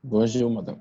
Bonjour, madame.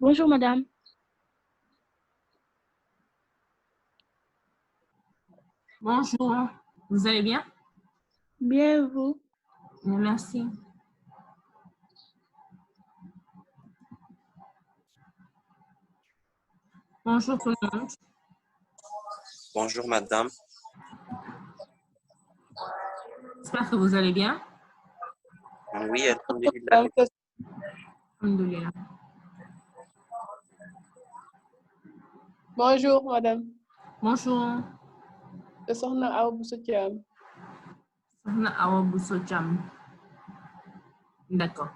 Bonjour, madame. Bonjour, vous allez bien? Bien, vous? Merci. Bonjour tout le monde. Bonjour madame. J'espère que vous allez bien. Oui, alhamdulillah. Alhamdulillah. Bonjour, madame. Bonjour. Soxna Awa Bousso Thiam. Soxna Awa Bousso Thiam. D'accord.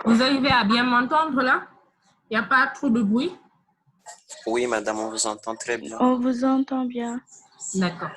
Vous arrivez à bien m'entendre là? Il n'y a pas trop de bruit? Oui, madame, on vous entend très bien. On vous entend bien. D'accord.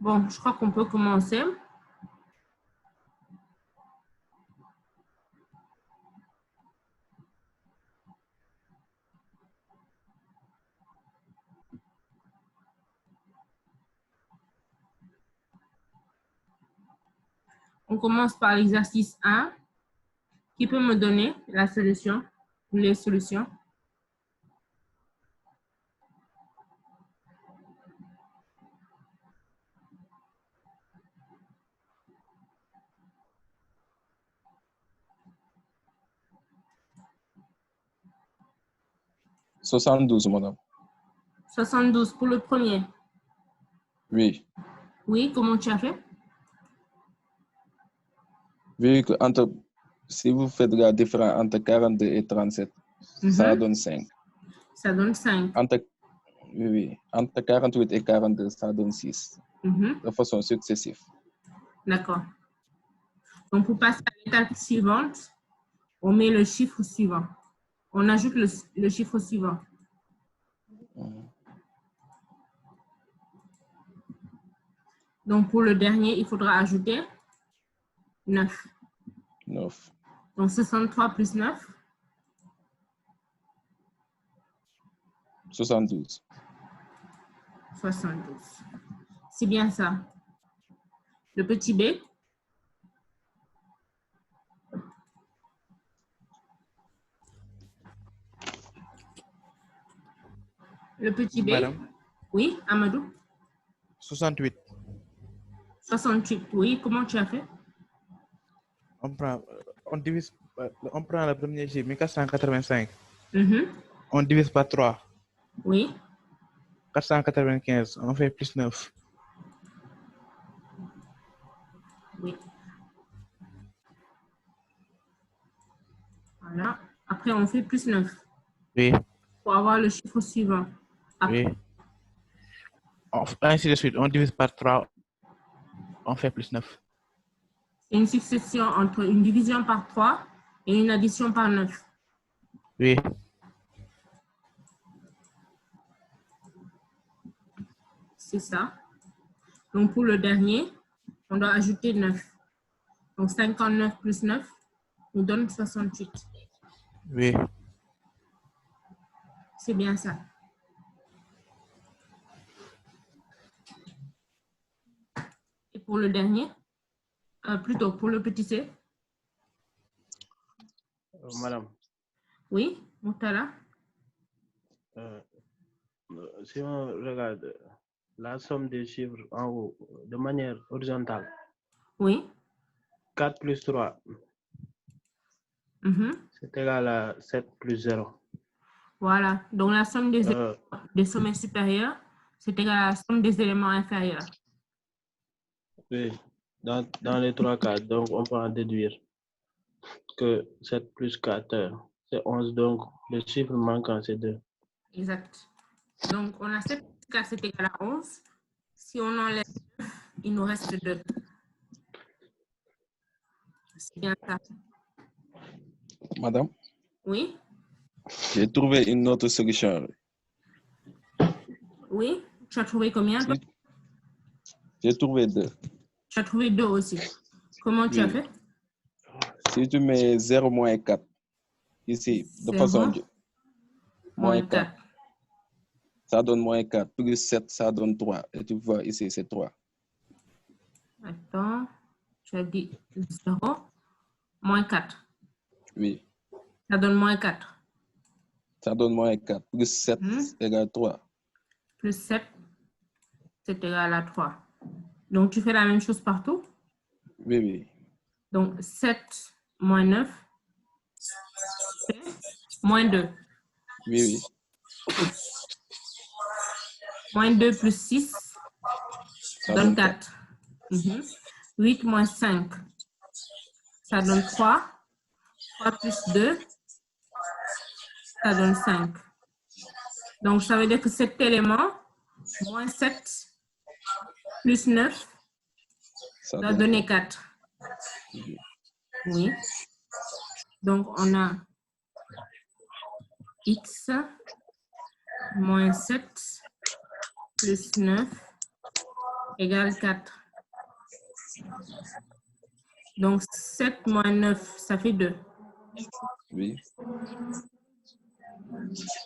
Bon, je crois qu'on peut commencer. On commence par l'exercice 1. Qui peut me donner la solution ou les solutions? 72, madame. 72 pour le premier. Oui. Oui, comment tu as fait? Vu que si vous faites la différence entre 42 et 37, ça donne 5. Ça donne 5. Oui. Entre 48 et 42, ça donne 6. De façon successive. D'accord. Donc, pour passer à l'étape suivante, on met le chiffre suivant. On ajoute le chiffre suivant. Donc, pour le dernier, il faudra ajouter 9. 9. Donc, 63 plus 9. 72. 72. C'est bien ça. Le petit b. Le petit b. Madame. Oui, Amadou. 68. 68, oui. Comment tu as fait? On prend le premier chiffre, 1485. On divise par 3. Oui. 495, on fait plus 9. Oui. Voilà. Après, on fait plus 9. Oui. Pour avoir le chiffre suivant. Après. Oui. Ainsi de suite, on divise par 3, on fait plus 9. C'est une succession entre une division par 3 et une addition par 9. Oui. C'est ça. Donc, pour le dernier, on doit ajouter 9. Donc, 59 plus 9 nous donne 68. Oui. C'est bien ça. Et pour le dernier, plutôt pour le petit c. Madame. Oui, Moutala. Si on regarde la somme des chiffres en haut de manière horizontale. Oui. 4 plus 3. C'est égal à 7 plus 0. Voilà. Donc, la somme des sommets supérieurs, c'est égal à la somme des éléments inférieurs. Oui. Dans les 3 cas, donc on peut en déduire que 7 plus 4, c'est 11. Donc, le chiffre manquant, c'est 2. Exact. Donc, on a 7 plus 4, c'est égal à 11. Si on enlève 9, il nous reste 2. C'est bien ça. Madame? Oui? J'ai trouvé une autre solution. Oui? Tu as trouvé combien? J'ai trouvé 2. Tu as trouvé 2 aussi. Comment tu as fait? Si tu mets 0 moins 4, ici, de façon... Moins 4. Ça donne moins 4. Plus 7, ça donne 3. Et tu vois, ici, c'est 3. Attends. Tu as dit 0 moins 4. Oui. Ça donne moins 4. Ça donne moins 4. Plus 7 égale 3. Plus 7, c'est égal à 3. Donc, tu fais la même chose partout? Oui, oui. Donc, 7 moins 9, c'est moins 2. Oui, oui. Moins 2 plus 6, ça donne 4. 8 moins 5, ça donne 3. 3 plus 2, ça donne 5. Donc, ça veut dire que cet élément, moins 7 plus 9, ça doit donner 4. Oui. Donc, on a x moins 7 plus 9 égale 4. Donc, 7 moins 9, ça fait 2. Oui.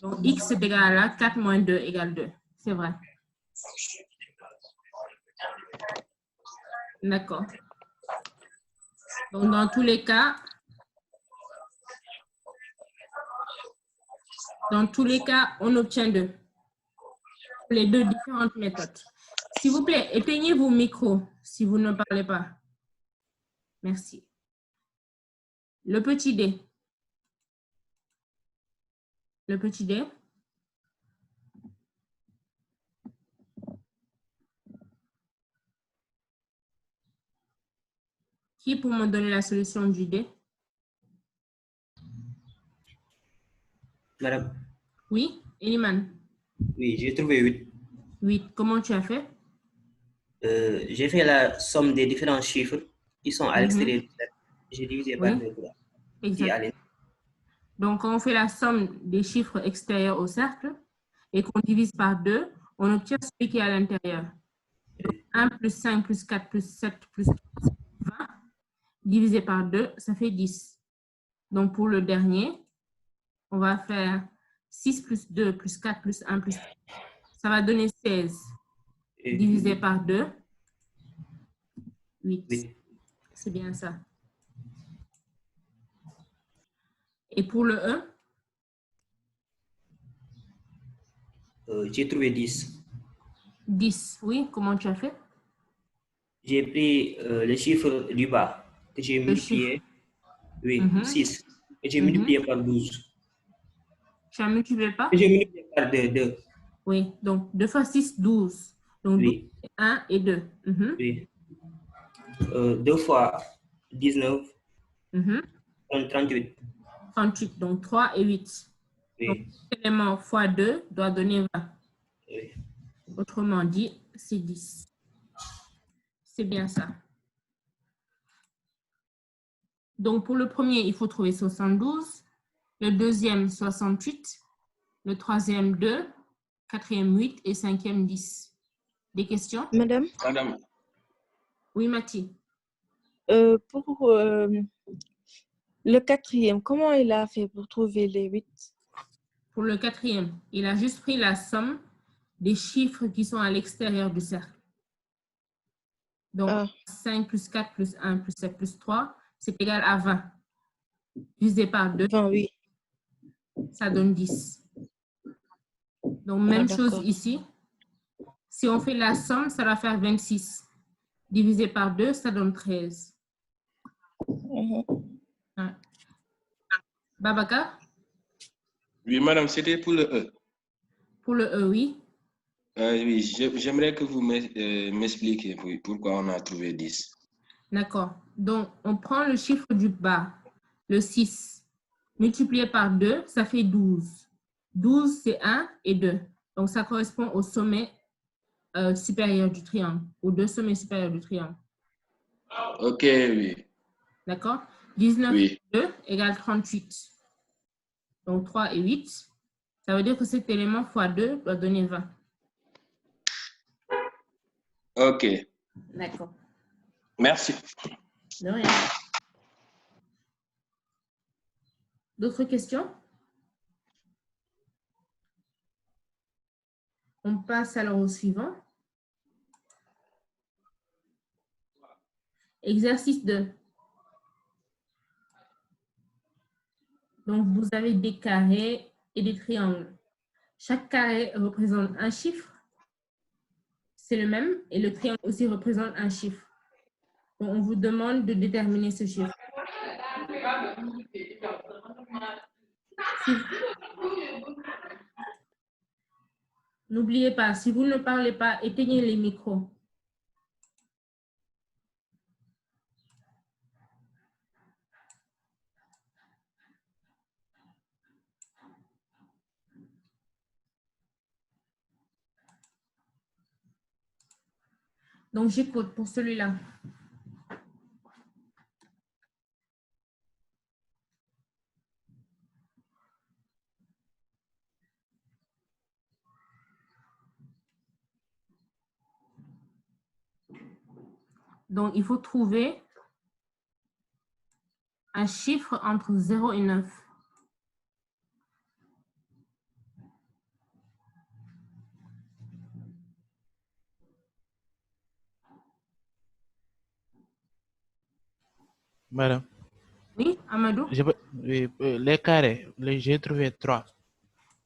Donc, x est égal à 4 moins 2 égale 2. C'est vrai. D'accord. Donc, dans tous les cas, on obtient 2. Les deux différentes méthodes. S'il vous plaît, éteignez vos micros si vous ne parlez pas. Merci. Le petit d. Le petit d. Qui pour me donner la solution du D? Madame, Oui, Eliman. oui, j'ai trouvé 8. 8. Comment tu as fait? J'ai fait la somme des différents chiffres qui sont à l'extérieur du cercle. J'ai divisé par 2 droits. Exact. Donc, quand on fait la somme des chiffres extérieurs au cercle et qu'on divise par 2, on obtient celui qui est à l'intérieur. 1 plus 5 plus 4 plus 7 plus 20 divisé par 2, ça fait 10. Donc, pour le dernier, on va faire 6 plus 2 plus 4 plus 1 plus 4. Ça va donner 16. Divisé par 2, 8. Oui. C'est bien ça. Et pour le E? J'ai trouvé 10. 10, oui. Comment tu as fait? J'ai pris le chiffre du bas que j'ai multiplié. Oui, 6. Et j'ai multiplié par 12. Tu as multiplié par? J'ai multiplié par 2. Oui, donc 2 fois 6, 12. Donc oui. 12, 1 et 2. Oui. 2 fois 19. 38. 38, donc 3 et 8. Oui. Donc, l'élément fois 2 doit donner 20. Oui. Autrement dit, c'est 10. C'est bien ça. Donc, pour le premier, il faut trouver 72. Le deuxième, 68. Le troisième, 2. Quatrième, 8. Et cinquième, 10. Des questions? Madame? Madame. Oui, Mathie. Pour le quatrième, comment il a fait pour trouver les 8? Pour le quatrième, il a juste pris la somme des chiffres qui sont à l'extérieur du cercle. Donc, 5 plus 4 plus 1 plus 7 plus 3, c'est égal à 20. Divisé par 2, 20, oui. Ça donne 10. Donc, même chose ici. Si on fait la somme, ça va faire 26. Divisé par 2, ça donne 13. Babacar? Oui, madame, c'était pour le E. Pour le E, oui. Oui, j'aimerais que vous m'expliquiez pourquoi on a trouvé 10. D'accord. Donc, on prend le chiffre du bas, le 6, multiplié par 2, ça fait 12. 12, c'est 1 et 2. Donc, ça correspond au sommet supérieur du triangle, aux deux sommets supérieurs du triangle. Ok, oui. D'accord? 19 oui. et 2 égale 38. Donc, 3 et 8. Ça veut dire que cet élément fois 2 doit donner 20. Ok. D'accord. Merci. De rien. D'autres questions? On passe alors au suivant. Exercice 2. Donc, vous avez des carrés et des triangles. Chaque carré représente un chiffre. C'est le même. Et le triangle aussi représente un chiffre. Donc, on vous demande de déterminer ce chiffre. N'oubliez pas, si vous ne parlez pas, éteignez les micros. Donc, j'écoute pour celui-là. Donc, il faut trouver un chiffre entre 0 et 9. Madame. Oui, Amadou? Les carrés, j'ai trouvé 3.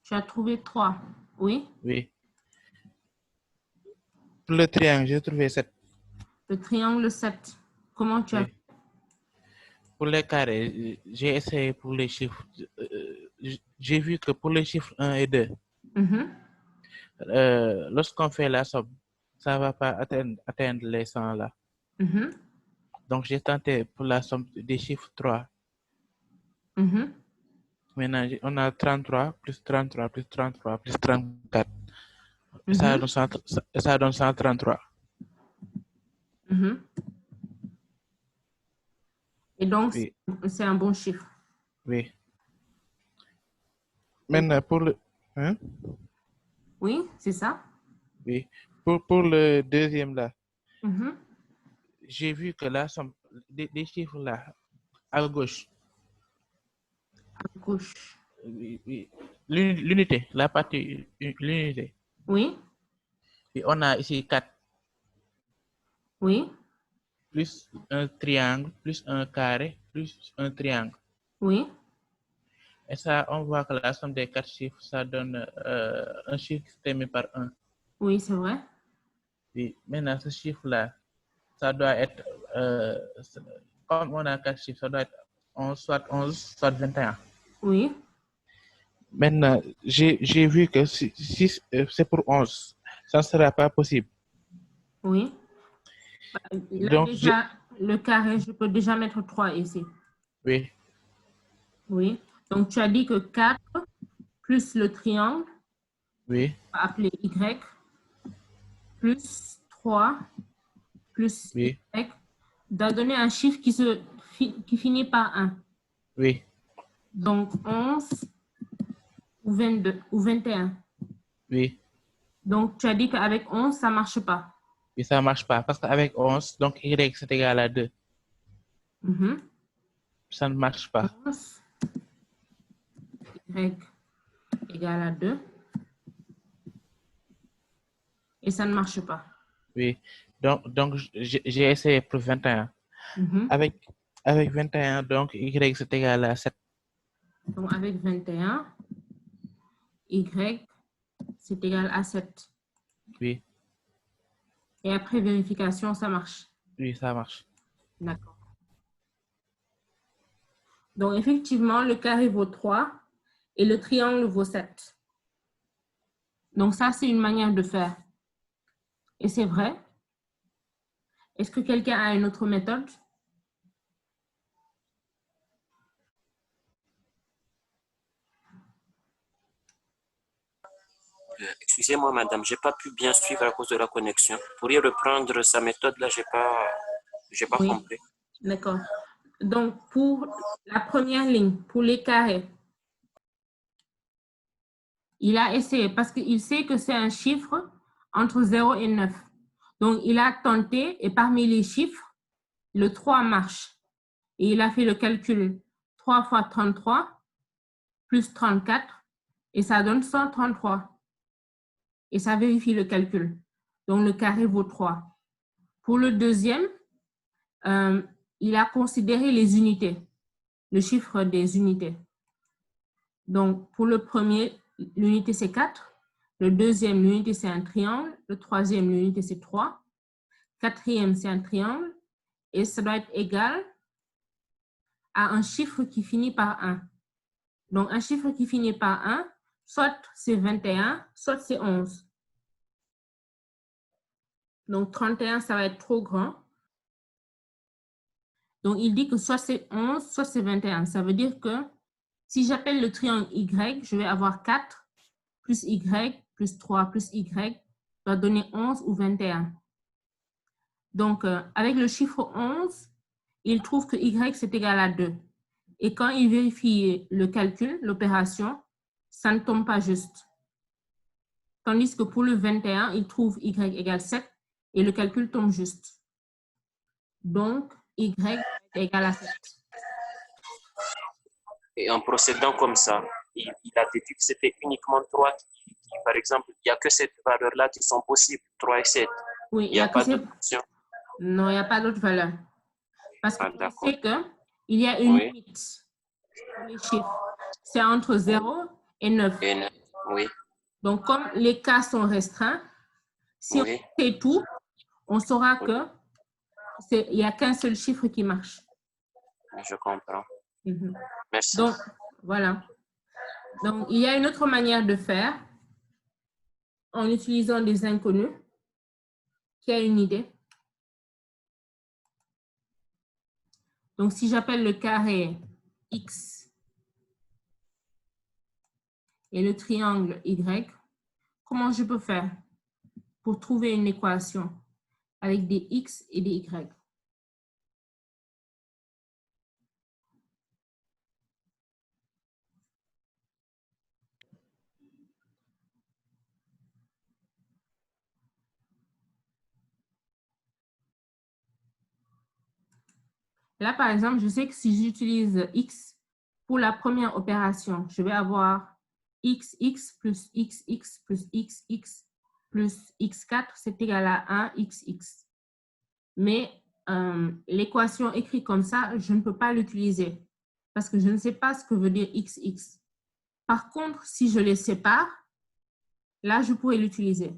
Tu as trouvé 3, oui? Oui. Pour le triangle, j'ai trouvé 7. Le triangle 7. Comment tu as fait? Pour les carrés, j'ai essayé pour les chiffres. J'ai vu que pour les chiffres 1 et 2, Mm-hmm. lorsqu'on fait la somme, ça ne va pas atteindre les 100 là. Mm-hmm. Donc, j'ai tenté pour la somme des chiffres 3. Maintenant, on a 33 plus 33 plus 33 plus 34. Ça donne 133. Et donc, Oui. c'est un bon chiffre. Oui. Maintenant, pour le... Hein? Oui, c'est ça. Oui. Pour le deuxième là, Mhm. j'ai vu que la somme des chiffres là, à gauche, À gauche. oui, oui. L'unité, la partie, l'unité. Oui, Et on a ici 4, oui, plus un triangle, plus un carré, plus un triangle. oui. Et ça, on voit que la somme des 4 chiffres, ça donne un chiffre terminé par 1. Oui, c'est vrai. Oui. Maintenant, ce chiffre-là, ça doit être, comme on a 4 chiffres, ça doit être 11, soit 21. Oui. Maintenant, j'ai vu que si c'est pour 11, ça ne sera pas possible. Oui. Là, Donc, déjà, le carré, je peux déjà mettre 3 ici. oui, Oui. Donc, tu as dit que 4 plus le triangle, oui, on va appeler Y, plus 3 plus oui, Y, doit donner un chiffre qui finit par 1. oui, Donc, 11 ou 22 ou 21. oui. Donc, tu as dit qu'avec 11, ça ne marche pas. Et ça ne marche pas parce qu'avec 11, donc Y c'est égal à 2. Ça ne marche pas. 11, Y égale à 2. Et ça ne marche pas. Oui. Donc j'ai essayé pour 21. Avec 21, donc Y c'est égal à 7. Donc, avec 21, Y, c'est égal à 7. Oui. Et après vérification, ça marche. Oui, ça marche. D'accord. Donc, effectivement, le carré vaut 3 et le triangle vaut 7. Donc, ça, c'est une manière de faire. Et c'est vrai. Est-ce que quelqu'un a une autre méthode? Excusez-moi, madame, j'ai pas pu bien suivre à cause de la connexion. Vous pourriez reprendre sa méthode là, j'ai pas Oui. compris. D'accord. Donc, pour la première ligne, pour les carrés, il a essayé parce qu'il sait que c'est un chiffre entre 0 et 9. Donc, il a tenté et parmi les chiffres, le 3 marche. Et il a fait le calcul 3 fois 33 plus 34 et ça donne 133. Et ça vérifie le calcul. Donc, le carré vaut 3. Pour le deuxième, il a considéré les unités, le chiffre des unités. Donc, pour le premier, l'unité, c'est 4. Le deuxième, l'unité, c'est un triangle. Le troisième, l'unité, c'est 3. Quatrième, c'est un triangle. Et ça doit être égal à un chiffre qui finit par 1. Donc, un chiffre qui finit par 1, soit c'est 21, soit c'est 11. Donc, 31, ça va être trop grand. Donc, il dit que soit c'est 11, soit c'est 21. Ça veut dire que si j'appelle le triangle Y, je vais avoir 4 plus Y plus 3 plus Y va donner 11 ou 21. Donc, avec le chiffre 11, il trouve que Y, c'est égal à 2. Et quand il vérifie le calcul, l'opération, ça ne tombe pas juste. Tandis que pour le 21, il trouve Y égale 7 et le calcul tombe juste. Donc, Y est égal à 7. Et en procédant comme ça, il a déduit que c'était uniquement 3 qui, par exemple, il n'y a que cette valeur-là qui sont possibles, 3 et 7. Oui, Il n'y a pas d'autre option. Non, il n'y a pas d'autre valeur. Parce qu'il sait qu'il y a une limite pour les chiffres. C'est entre 0 et 9. Oui. Donc, comme les cas sont restreints, si on sait tout, on saura qu'il n'y a qu'un seul chiffre qui marche. Je comprends. Merci. Donc, voilà. Donc, il y a une autre manière de faire en utilisant des inconnus. Qui a une idée? Donc, si j'appelle le carré X et le triangle Y, comment je peux faire pour trouver une équation avec des X et des Y? Là, par exemple, je sais que si j'utilise X pour la première opération, je vais avoir XX plus XX plus XX plus X4, c'est égal à 1 XX. Mais l'équation écrite comme ça, je ne peux pas l'utiliser parce que je ne sais pas ce que veut dire XX. Par contre, si je les sépare, là, je pourrais l'utiliser.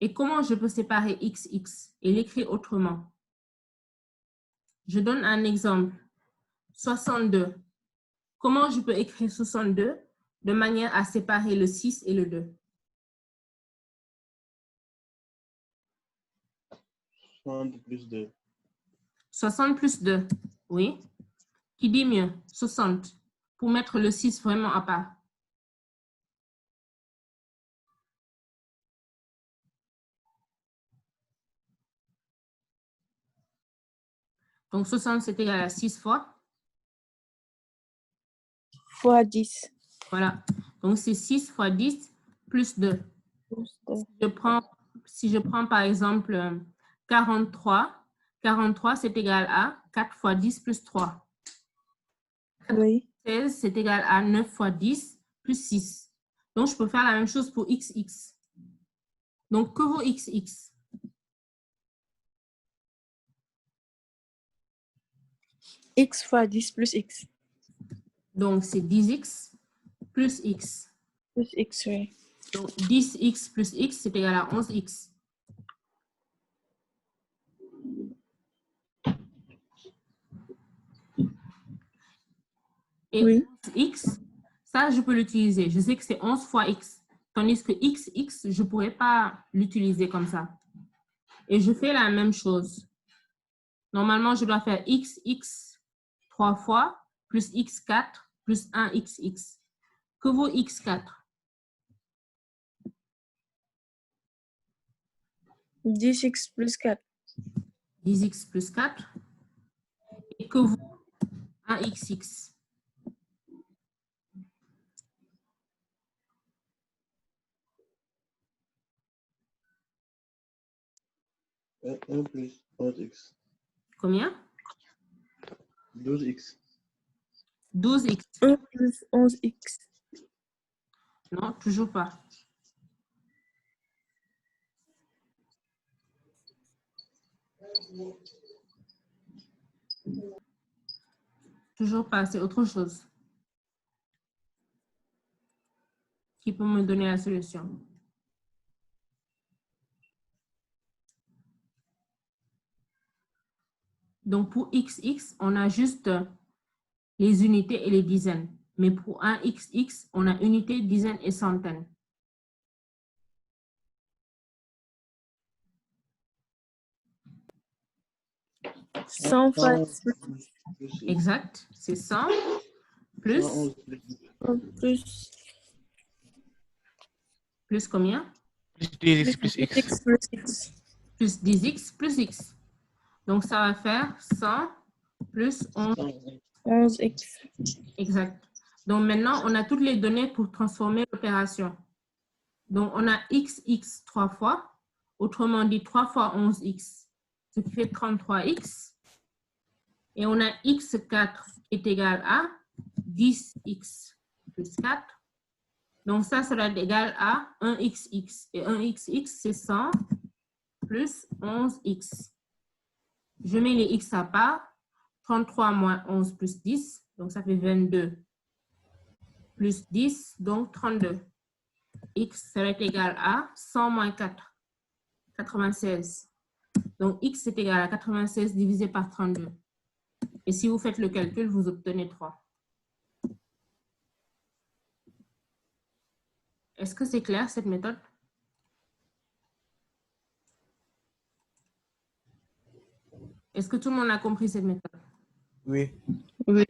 Et comment je peux séparer XX et l'écrire autrement? Je donne un exemple. 62. Comment je peux écrire 62 de manière à séparer le 6 et le 2? 60 plus 2. 60 plus 2, oui. Qui dit mieux? 60. Pour mettre le 6 vraiment à part. Donc 60, c'est égal à 6 fois? Fois 10. Voilà. Donc c'est 6 fois 10 plus 2. Si je prends par exemple 43, 43 c'est égal à 4 fois 10 plus 3. Oui. 16 c'est égal à 9 fois 10 plus 6. Donc je peux faire la même chose pour XX. Donc que vaut XX? X fois 10 plus X. Donc c'est 10X plus X. Plus X, oui. Donc 10X plus X c'est égal à 11X. Et oui. X, ça, je peux l'utiliser. Je sais que c'est 11 fois X. Tandis que XX, je ne pourrais pas l'utiliser comme ça. Et je fais la même chose. Normalement, je dois faire XX 3 fois, plus X4, plus 1XX. Que vaut X4? 10X plus 4. 10X plus 4. Et que vaut 1XX? 1 plus 11x. Combien? 12x. 12X. 1 plus 11X. Non, toujours pas. Toujours pas, c'est autre chose. Qui peut me donner la solution? Donc, pour XX, on a juste les unités et les dizaines. Mais pour un XX, on a unité, dizaines et centaines. Cent fois Exact, c'est 100 plus, plus plus combien? Plus 10x plus x. X plus X. Plus 10x plus x. Donc, ça va faire 100 plus 11. 11X. Exact. Donc, maintenant, on a toutes les données pour transformer l'opération. Donc, on a XX 3 fois, autrement dit 3 fois 11x, ce qui fait 33x. Et on a x4 est égal à 10x plus 4. Donc, ça doit être égal à 1xx. Et 1xx, c'est 100 plus 11x. Je mets les x à part. 33 moins 11 plus 10. Donc, ça fait 22. Plus 10, donc 32. X serait égal à 100 moins 4. 96. Donc, x est égal à 96 divisé par 32. Et si vous faites le calcul, vous obtenez 3. Est-ce que c'est clair, cette méthode? Est-ce que tout le monde a compris cette méthode? Oui. Oui.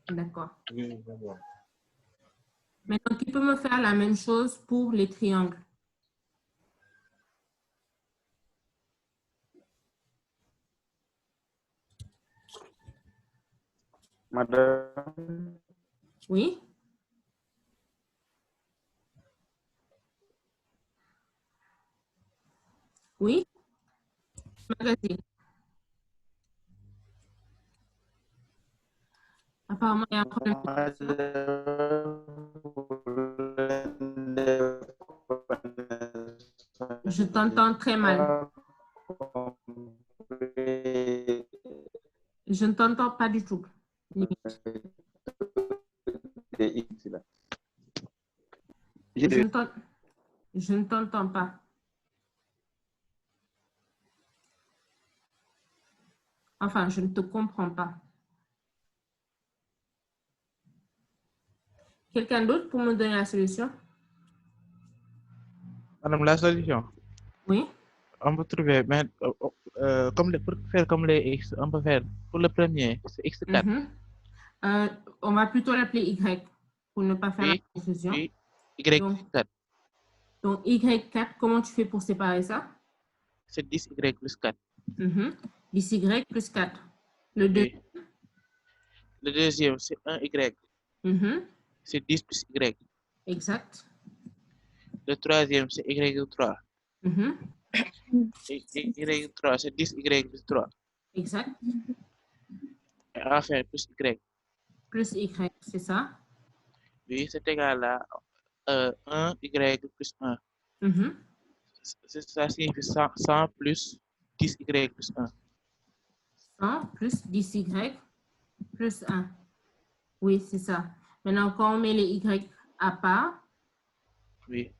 D'accord. Oui, d'accord. Maintenant, qui peut me faire la même chose pour les triangles? Madame, Oui? Oui? Magazine. Apparemment, il y a un problème de connexion. Je t'entends très mal. Je ne t'entends pas du tout. Limite. Je ne t'entends pas. Enfin, je ne te comprends pas. Quelqu'un d'autre pour me donner la solution? Madame, la solution, Oui. on peut trouver, mais, pour faire comme les X, on peut faire pour le premier, c'est X4. On va plutôt l'appeler Y pour ne pas faire la Oui, confusion. oui, Y4. Donc, Y4, comment tu fais pour séparer ça? C'est 10Y plus 4. 10Y plus 4. Le Oui. Le deuxième, c'est 1Y. C'est 10 plus Y. Exact. Le troisième, c'est Y3. Y3, c'est 10Y plus 3. Exact. Et enfin, plus Y. Plus Y, c'est ça? Oui, c'est égal à 1Y plus 1. Ça signifie 100 plus 10Y plus 1. 100 plus 10Y plus 1. Oui, c'est ça. Maintenant, quand on met les Y à part, oui.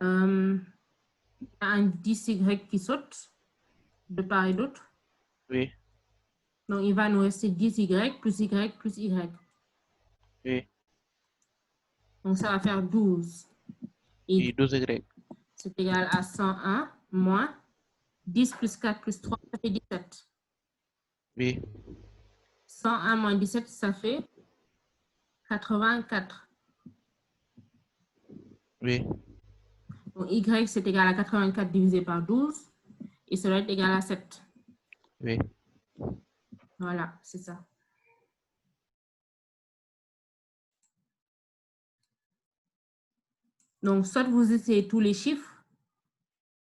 Il y a un 10Y qui saute de part et d'autre. Oui. Donc, il va nous rester 10Y plus Y plus Y. Oui. Donc, ça va faire 12. Et 12Y. C'est égal à 101 moins 10 plus 4 plus 3, ça fait 17. Oui. 101 moins 17, ça fait 84. Oui. Donc, Y, c'est égal à 84 divisé par 12. Et ça doit être égal à 7. Oui. Voilà, c'est ça. Donc, soit vous essayez tous les chiffres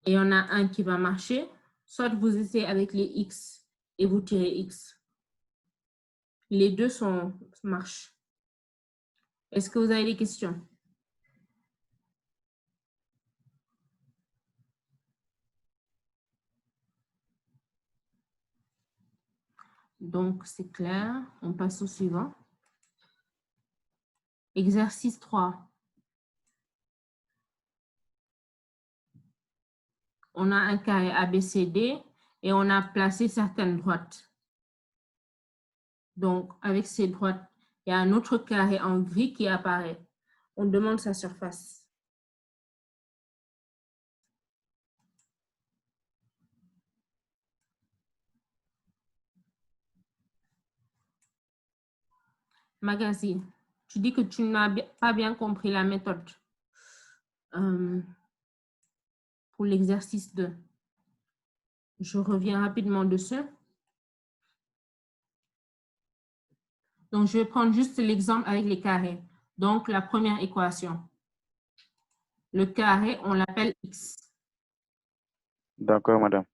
et il y en a un qui va marcher, soit vous essayez avec les X et vous tirez X. Les deux marchent. Est-ce que vous avez des questions? Donc, c'est clair. On passe au suivant. Exercice 3. On a un carré ABCD et on a placé certaines droites. Donc, avec ces droites, il y a un autre carré en gris qui apparaît. On demande sa surface. Magazine, tu dis que tu n'as pas bien compris la méthode pour l'exercice 2. Je reviens rapidement dessus. Donc, je vais prendre juste l'exemple avec les carrés. Donc, la première équation. Le carré, on l'appelle X. D'accord, madame.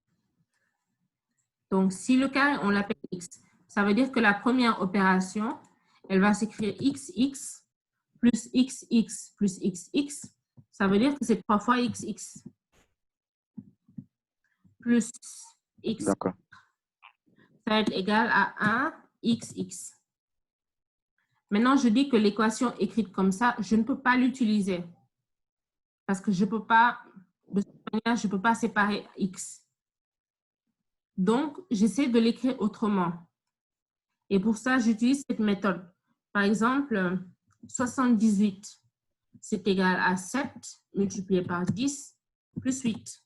Donc, si le carré, on l'appelle X, ça veut dire que la première opération, elle va s'écrire XX plus XX plus XX. Ça veut dire que c'est 3 fois XX. Plus X. D'accord. Ça va être égal à 1 XX. Maintenant, je dis que l'équation écrite comme ça, je ne peux pas l'utiliser. Parce que je ne peux pas, de cette manière, je ne peux pas séparer X. Donc, j'essaie de l'écrire autrement. Et pour ça, j'utilise cette méthode. Par exemple, 78, c'est égal à 7 multiplié par 10 plus 8.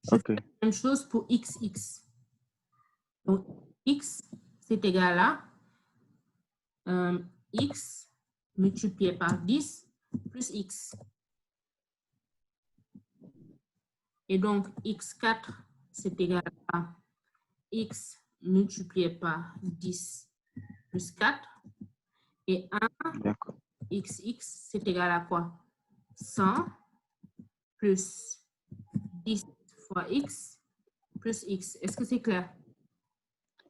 Je fais la même chose pour XX. Donc, x, c'est égal à x multiplié par 10 plus x. Et donc, x4, c'est égal à x multiplié par 10 plus 4. Et 1, xx, c'est égal à quoi? 100 plus 10 fois x plus x. Est-ce que c'est clair?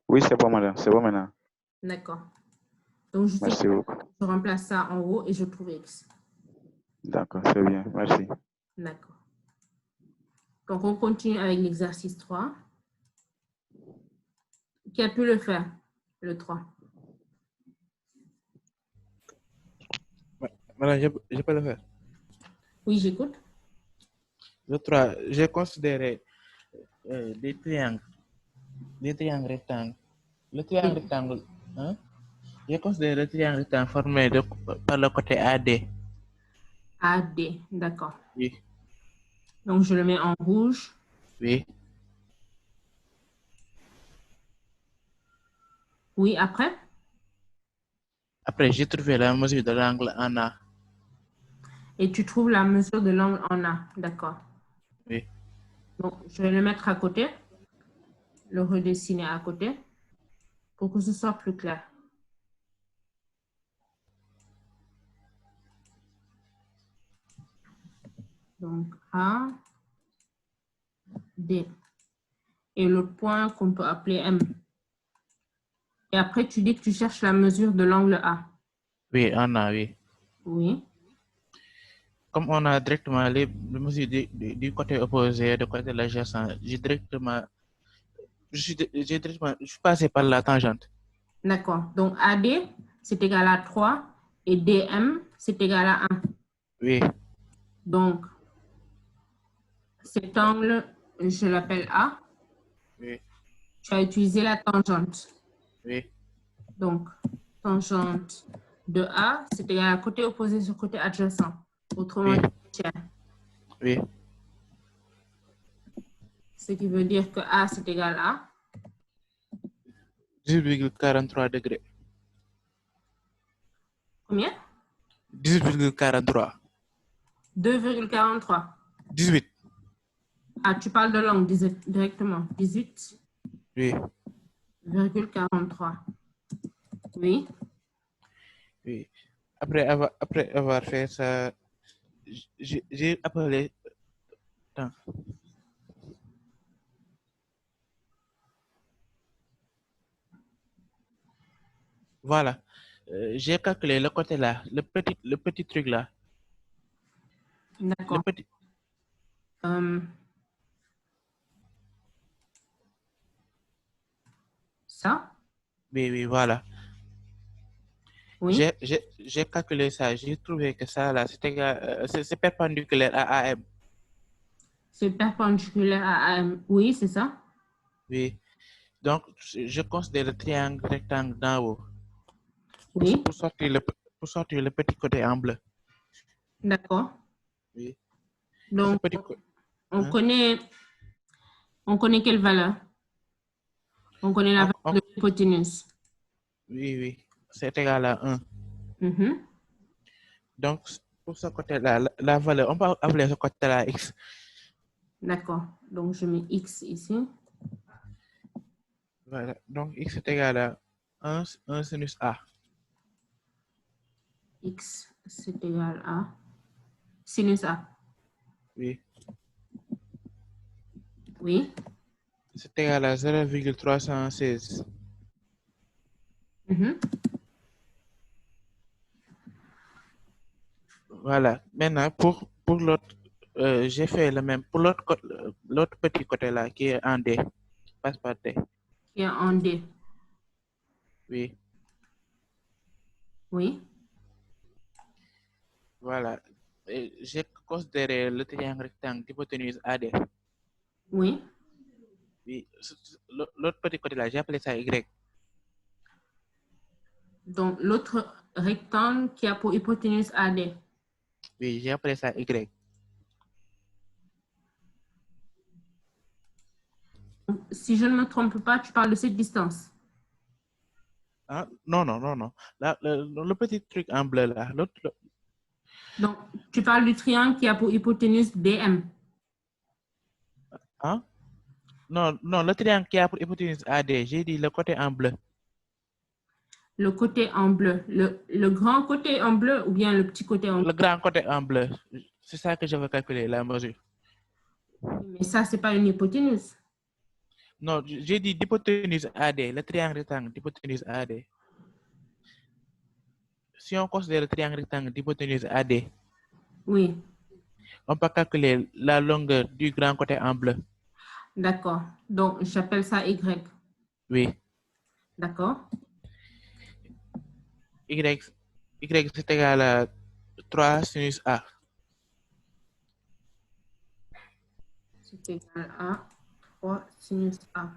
Oui, c'est bon, madame. C'est bon maintenant. D'accord. Donc, Merci beaucoup. je remplace ça en haut et je trouve x. D'accord, c'est bien. Merci. D'accord. Donc, on continue avec l'exercice 3. Qui a pu le faire? Le 3. Madame, je peux le faire. Oui, j'écoute. Le 3, j'ai considéré des triangles rectangles. Le triangle rectangle, hein? J'ai considéré le triangle rectangle formé par le côté AD. AD, d'accord. Oui. Donc, je le mets en rouge. Oui. Oui, après? Après, j'ai trouvé la mesure de l'angle en A. Et tu trouves la mesure de l'angle en A, d'accord. Oui. Donc, je vais le mettre à côté, le redessiner à côté, pour que ce soit plus clair. Donc, A, D. Et l'autre point qu'on peut appeler M. Et après, tu dis que tu cherches la mesure de l'angle A. Oui, en A, oui. Oui. Comme on a directement les mesures du côté opposé, du côté de l'adjacent, je suis passé par la tangente. D'accord. Donc, AD, c'est égal à 3 et DM, c'est égal à 1. Oui. Donc, cet angle, je l'appelle A. Oui. Tu as utilisé la tangente. Oui. Donc, tangente de A, c'est égal à côté opposé sur côté adjacent. Autrement dit, tiens. Oui. Ce qui veut dire que A, c'est égal à 18,43 degrés. combien? 18,43. 2,43. 18. Ah, tu parles de l'angle directement. 18. Oui. 0,43. Oui. Oui. Après avoir fait ça, j'ai appelé. Attends. Voilà. J'ai calculé le côté là, le petit truc là. D'accord. Le petit. Ça? Oui, oui, voilà. Oui. J'ai calculé ça. J'ai trouvé que ça là, c'est perpendiculaire à AM. C'est perpendiculaire à AM. Oui, c'est ça. Oui. Donc, je considère le triangle rectangle d'en haut. Oui. Pour sortir le petit côté en bleu. D'accord. Oui. Donc, on connaît quelle valeur? On connaît la valeur de l'hypoténuse. Oui, oui. C'est égal à 1. Donc, pour ce côté-là, la valeur, on peut appeler ce côté-là X. D'accord. Donc, je mets X ici. Voilà. Donc, X est égal à 1 sinus A. X, c'est égal à sinus A. Oui. Oui. C'est égal à 0,316. Voilà. Maintenant, pour l'autre, j'ai fait le même. Pour l'autre petit côté là, qui est en D, passe par D. Qui est en D. Oui. Oui. Voilà. J'ai considéré le triangle rectangle d'hypoténuse AD. Oui. Oui. L'autre petit côté là, j'ai appelé ça Y. Donc, l'autre rectangle qui a pour hypoténuse AD. Oui, j'ai appelé ça Y. si je ne me trompe pas, tu parles de cette distance. Ah, non. Là, le petit truc en bleu là. Donc, tu parles du triangle qui a pour hypoténuse DM. Hein? Non, le triangle qui a pour hypoténuse AD. J'ai dit le côté en bleu. Le côté en bleu. Le grand côté en bleu ou bien le petit côté en bleu? Le grand côté en bleu. C'est ça que je veux calculer, la mesure. Mais ça, ce n'est pas une hypoténuse. Non, j'ai dit d'hypoténuse AD, le triangle rectangle d'hypoténuse AD. Si on considère le triangle rectangle d'hypoténuse AD, oui, on peut calculer la longueur du grand côté en bleu. D'accord. Donc, j'appelle ça Y. Oui. D'accord. Y c'est égal à 3 sinus A. C'est égal à 3 sinus A.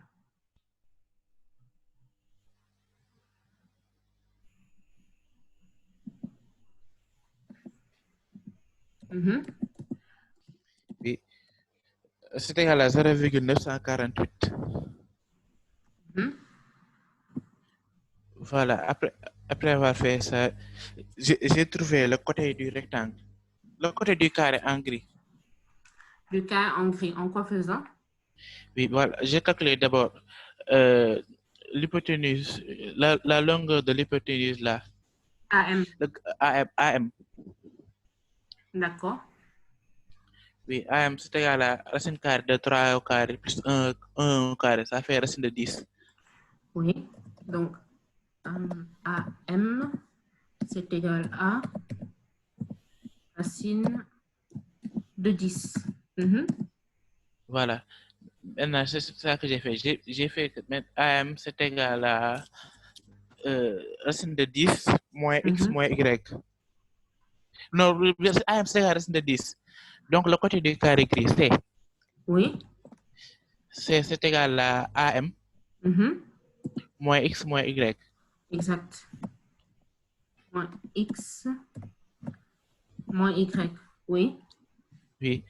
Oui. C'est égal à 0,948. Voilà, après avoir fait ça, j'ai trouvé le côté du rectangle, le côté du carré en gris. Le carré en gris, en quoi faisant? Oui, voilà, j'ai calculé d'abord l'hypoténuse, la longueur de l'hypoténuse là. AM. AM. D'accord. Oui, AM c'est égal à racine carrée de 3 au carré plus 1 au carré, ça fait racine de 10. Oui, donc AM, c'est égal à racine de 10. Voilà. Maintenant, c'est ça que j'ai fait. J'ai fait que AM, c'est égal à racine de 10 moins X moins Y. Non, AM, c'est égal à racine de 10. Donc, le côté du carré gris, c'est... Oui. C'est égal à AM moins X moins Y. Exact. Moins X moins Y. Oui. Oui.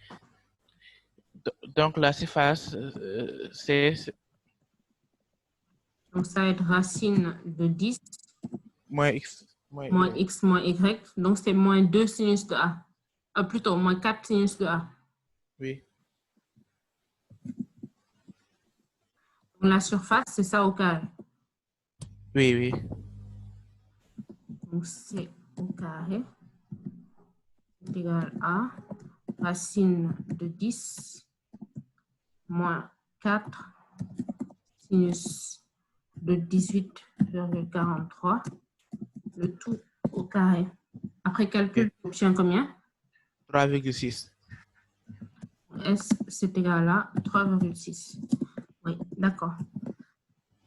Donc, la surface, c'est... Donc, ça va être racine de 10 moins X moins X moins Y. Donc, c'est moins 2 sinus de A. Plutôt, moins 4 sinus de A. Oui. Donc, la surface, c'est ça au carré. Oui. Donc, c'est au carré est égal à racine de 10 moins 4 sinus de 18,43, le tout au carré. Après calcul, tu obtiens combien? 3,6. S, c'est égal à 3,6. Oui, d'accord.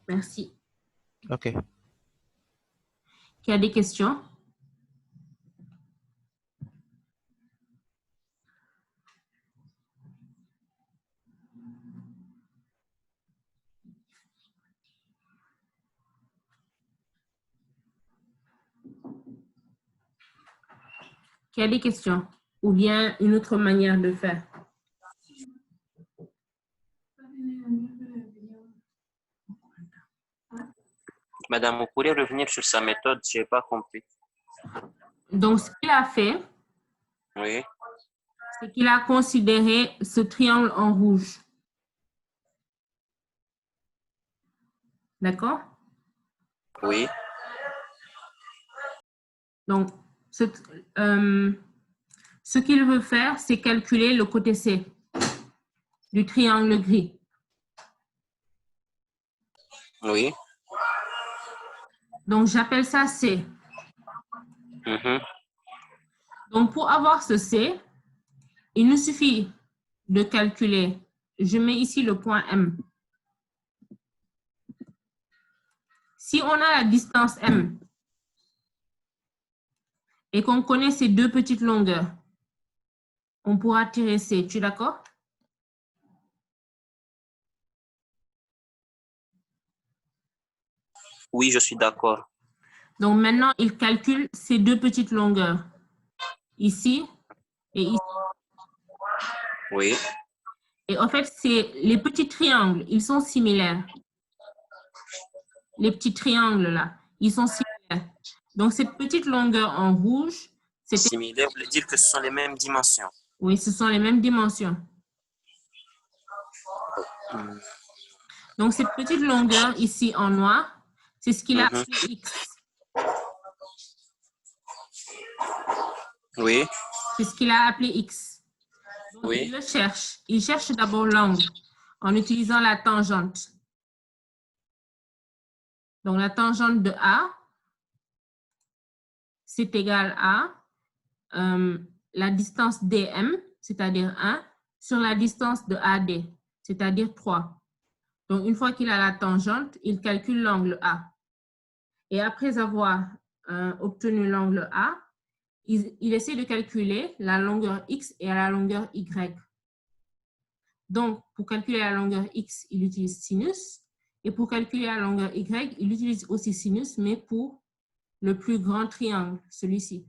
Merci. OK. Qui a des questions? Qui a des questions? Ou bien une autre manière de faire? Madame, vous pourriez revenir sur sa méthode, je n'ai pas compris. Donc, ce qu'il a fait, Oui. c'est qu'il a considéré ce triangle en rouge. D'accord? Oui. Donc, ce qu'il veut faire, c'est calculer le côté C du triangle gris. Oui. Donc, j'appelle ça C. Donc, pour avoir ce C, il nous suffit de calculer. Je mets ici le point M. Si on a la distance M et qu'on connaît ces deux petites longueurs, on pourra tirer C. Tu es d'accord? Oui, je suis d'accord. Donc, maintenant, il calcule ces deux petites longueurs. Ici et ici. Oui. Et en fait, c'est les petits triangles, ils sont similaires. Les petits triangles là, ils sont similaires. Donc, cette petite longueur en rouge, c'est Similaire veut dire que ce sont les mêmes dimensions. Oui, ce sont les mêmes dimensions. Donc, cette petite longueur ici en noir, c'est ce qu'il a appelé X. Oui. C'est ce qu'il a appelé X. Donc, Oui. il le cherche. Il cherche d'abord l'angle en utilisant la tangente. Donc, la tangente de A, c'est égal à la distance DM, c'est-à-dire 1, sur la distance de AD, c'est-à-dire 3. Donc, une fois qu'il a la tangente, il calcule l'angle A. Et après avoir obtenu l'angle A, il essaie de calculer la longueur X et la longueur Y. Donc, pour calculer la longueur X, il utilise sinus. Et pour calculer la longueur Y, il utilise aussi sinus, mais pour le plus grand triangle, celui-ci.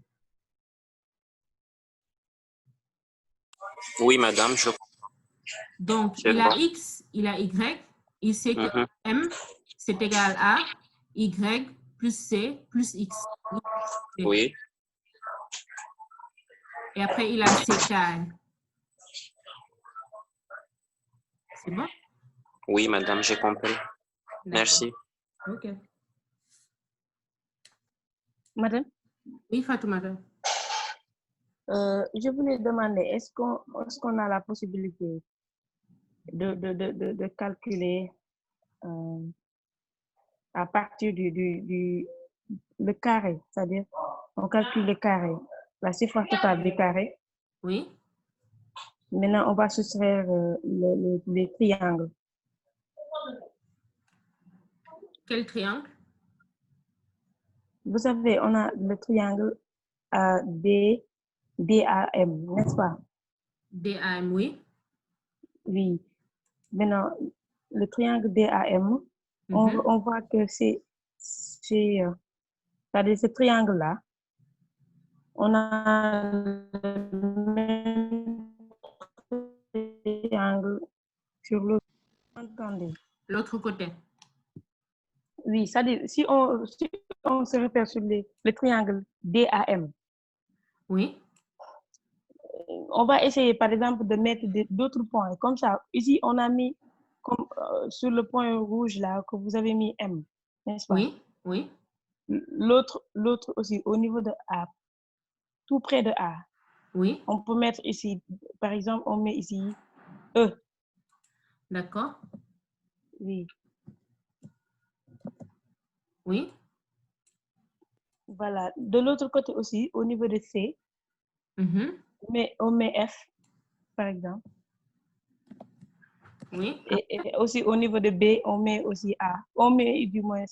Oui, madame, je comprends. Donc, il a X, il a Y. Il sait que M, c'est égal à Y plus C plus X. Oui. Et après, il a C carré. C'est bon? Oui, madame, j'ai compris. Merci. OK. Madame? Oui, Fatoumata. Je voulais demander, est-ce qu'on a la possibilité de calculer à partir le carré, c'est-à-dire on calcule le carré, la surface totale du carré. Oui. Maintenant, on va soustraire les triangles. Quel triangle? Vous savez, on a le triangle DAM, n'est-ce pas? DAM, oui. Oui. Maintenant, le triangle DAM, on voit que c'est-à-dire ce triangle-là, on a le même triangle sur l'autre. Entendez? L'autre côté. Oui, c'est-à-dire si on se réfère sur le triangle DAM. Oui. On va essayer, par exemple, de mettre d'autres points. Comme ça, ici, on a mis comme, sur le point rouge là que vous avez mis M, n'est-ce pas? Oui, oui. L'autre aussi, au niveau de A, tout près de A. Oui. On peut mettre ici, par exemple, on met ici E. D'accord. Oui. Oui. Voilà. De l'autre côté aussi, au niveau de C, on met F, par exemple. Oui. Et aussi au niveau de B, on met aussi A. On met du moins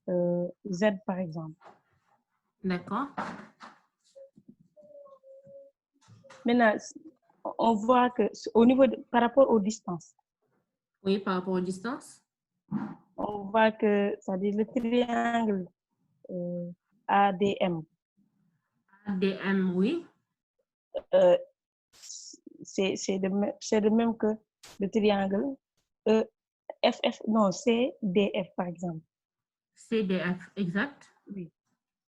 Z, par exemple. D'accord. Maintenant, on voit que au niveau par rapport aux distances. Oui, par rapport aux distances. On voit que ça dit le triangle ADM. ADM, oui. C'est de même que le triangle FF, non, CDF, par exemple. CDF, exact. Oui.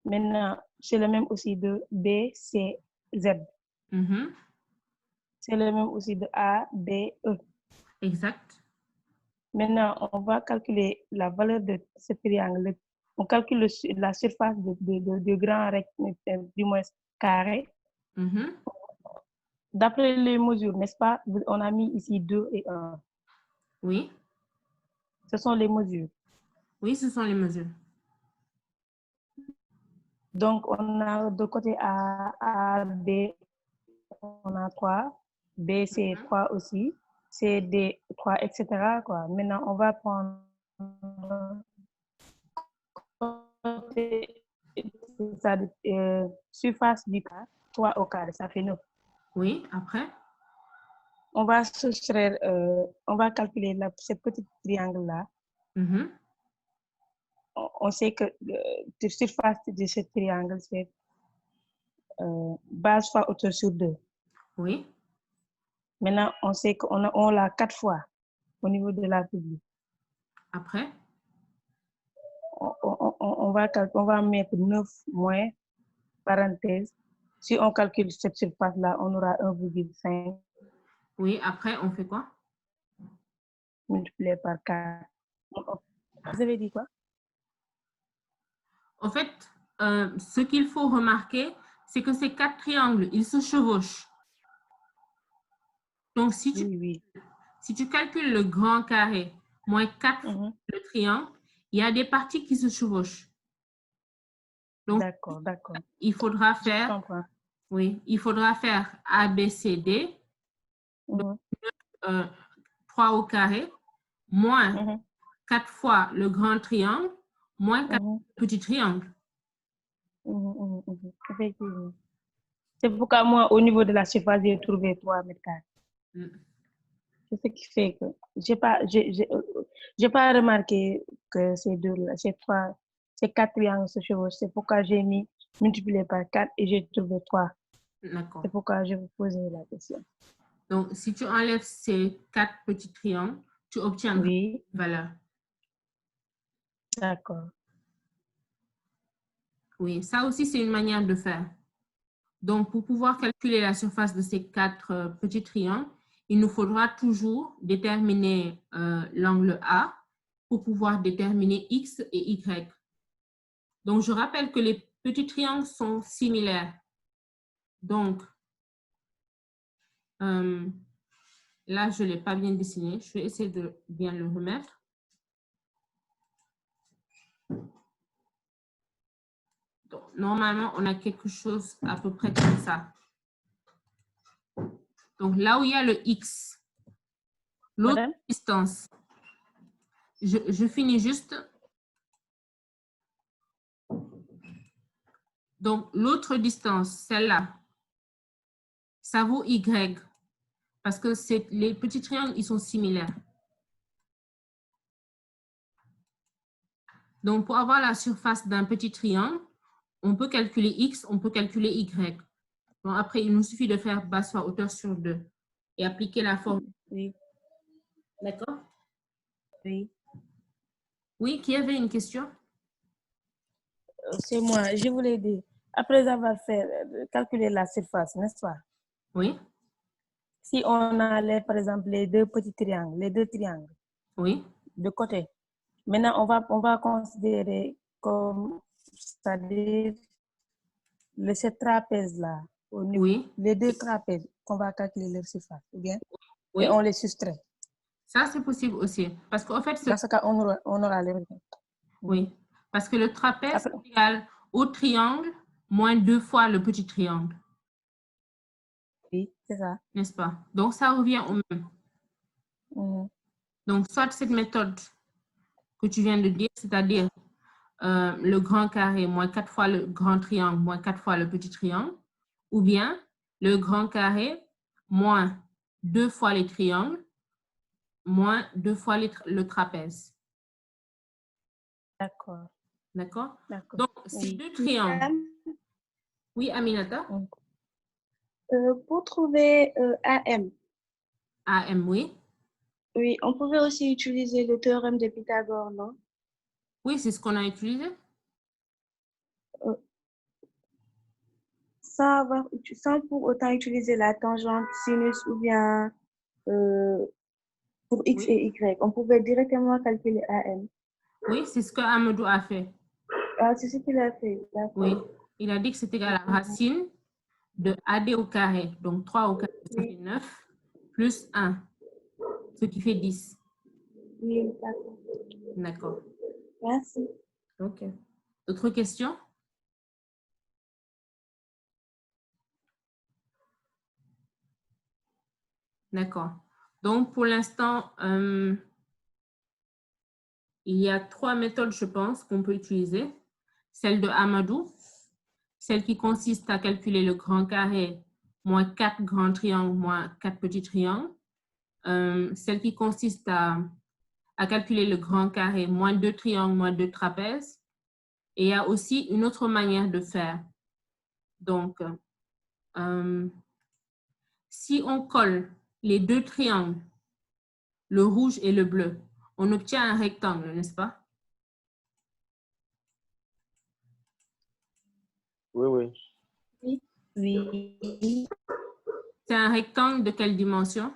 Maintenant, c'est le même aussi de BCZ. C'est le même aussi de ADE. Exact. Maintenant, on va calculer la valeur de ce triangle. On calcule la surface de grand rectangle, du moins carré. D'après les mesures, n'est-ce pas? On a mis ici 2 et 1. Oui. Ce sont les mesures. Oui, ce sont les mesures. Donc, on a de côté A, B, on a 3. B, c'est 3 aussi. C, D, 3, etc. Quoi. Maintenant, on va prendre ça, surface du carré, 3 au carré, ça fait 9. Oui, après? On va soustraire, on va calculer ce petit triangle-là. On sait que la surface de ce triangle, c'est base fois hauteur sur 2. Oui. Maintenant, on sait qu'on l'a 4 fois au niveau de la publique. Après? On va mettre 9 moins parenthèse. Si on calcule cette surface-là, on aura 1,5. Oui, après, on fait quoi? Multiplié par 4. Vous avez dit quoi? En fait, ce qu'il faut remarquer, c'est que ces 4 triangles, ils se chevauchent. Donc, si tu calcules le grand carré moins 4 le triangle, il y a des parties qui se chevauchent. Donc, d'accord. Il faudra faire, oui, il faudra faire A, B, C, D. Donc, 3 au carré, moins 4 fois le grand triangle, moins 4 petits triangles. Effectivement. C'est pourquoi moi, au niveau de la surface, j'ai trouvé 3 mètres carrés. C'est ce qui fait que j'ai pas remarqué que ces 4 triangles se chevauchent. C'est pourquoi j'ai mis multiplié par 4 et j'ai trouvé 3. D'accord. C'est pourquoi je vous posais la question. Donc, si tu enlèves ces 4 petits triangles, tu obtiens une valeur. D'accord. Oui, ça aussi, c'est une manière de faire. Donc, pour pouvoir calculer la surface de ces 4 petits triangles, il nous faudra toujours déterminer l'angle A pour pouvoir déterminer X et Y. Donc, je rappelle que les petits triangles sont similaires. Donc, là, je ne l'ai pas bien dessiné. Je vais essayer de bien le remettre. Donc, normalement, on a quelque chose à peu près comme ça. Donc, là où il y a le X, l'autre distance, je finis juste. Donc, l'autre distance, celle-là, ça vaut Y. Parce que les petits triangles, ils sont similaires. Donc, pour avoir la surface d'un petit triangle, on peut calculer X, on peut calculer Y. Donc, après, il nous suffit de faire base fois hauteur sur 2 et appliquer la formule. Oui. D'accord? Oui. Oui, qui avait une question? C'est moi. Je voulais dire, après avoir calculé la surface, n'est-ce pas? Oui. Si on enlève, par exemple, les 2 petits triangles, oui, de côté, maintenant, on va considérer comme, c'est-à-dire, ce trapèze-là, les 2 trapèzes, qu'on va calculer leur surface, ou bien, et on les soustrait. Ça, c'est possible aussi. Parce qu'en fait, dans ce cas, on aura les résultats. Oui, parce que le trapèze est égal au triangle moins 2 fois le petit triangle. Oui, c'est ça. N'est-ce pas? Donc, ça revient au même. Donc, soit cette méthode que tu viens de dire, c'est-à-dire le grand carré moins 4 fois le grand triangle moins 4 fois le petit triangle, ou bien le grand carré moins 2 fois les triangles moins 2 fois le trapèze. D'accord. D'accord? Donc, ces 2 triangles. Oui, Aminata? Pour trouver AM. AM, oui. Oui, on pouvait aussi utiliser le théorème de Pythagore, non? Oui, c'est ce qu'on a utilisé. Sans pour autant utiliser la tangente, sinus ou bien pour X et Y. On pouvait directement calculer AM. Oui, c'est ce que Amadou a fait. Ah, c'est ce qu'il a fait. Oui, il a dit que c'est égal à la racine de AD au carré. Donc, 3 au carré, ça fait 9, plus 1, ce qui fait 10. Oui, d'accord. D'accord. Merci. OK. D'autres questions? D'accord. Donc, pour l'instant, il y a 3 méthodes, je pense, qu'on peut utiliser. Celle de Amadou, celle qui consiste à calculer le grand carré moins 4 grands triangles moins 4 petits triangles. Celle qui consiste à calculer le grand carré moins 2 triangles moins 2 trapèzes. Et il y a aussi une autre manière de faire. Donc, si on colle les deux triangles, le rouge et le bleu, on obtient un rectangle, n'est-ce pas? Oui. Oui. C'est un rectangle de quelle dimension?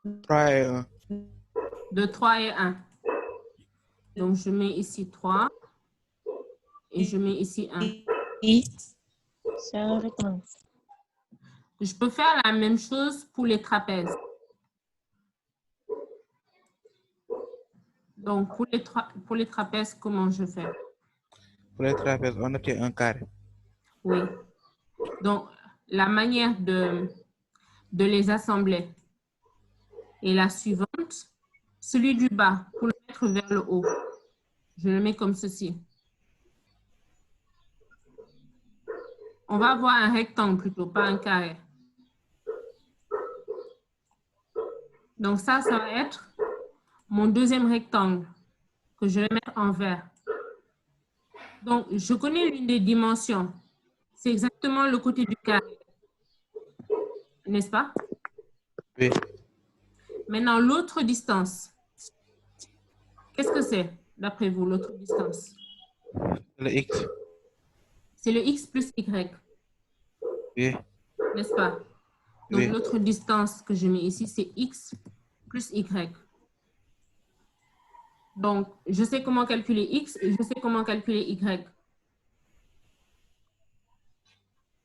De 3 et 1. Donc, je mets ici 3 et je mets ici 1. C'est un rectangle. Je peux faire la même chose pour les trapèzes. Donc, pour les trapèzes, comment je fais? Pour les trapèzes, on obtient un carré. Oui. Donc, la manière de les assembler est la suivante. Celui du bas, pour le mettre vers le haut, je le mets comme ceci. On va avoir un rectangle plutôt, pas un carré. Donc ça va être mon deuxième rectangle que je vais mettre en vert. Donc, je connais l'une des dimensions. C'est exactement le côté du carré. N'est-ce pas? Oui. Maintenant, l'autre distance. Qu'est-ce que c'est, d'après vous, l'autre distance? Le X. C'est le X plus Y. Oui. N'est-ce pas? Donc, Oui. l'autre distance que je mets ici, c'est X plus Y. Donc, je sais comment calculer X et je sais comment calculer Y.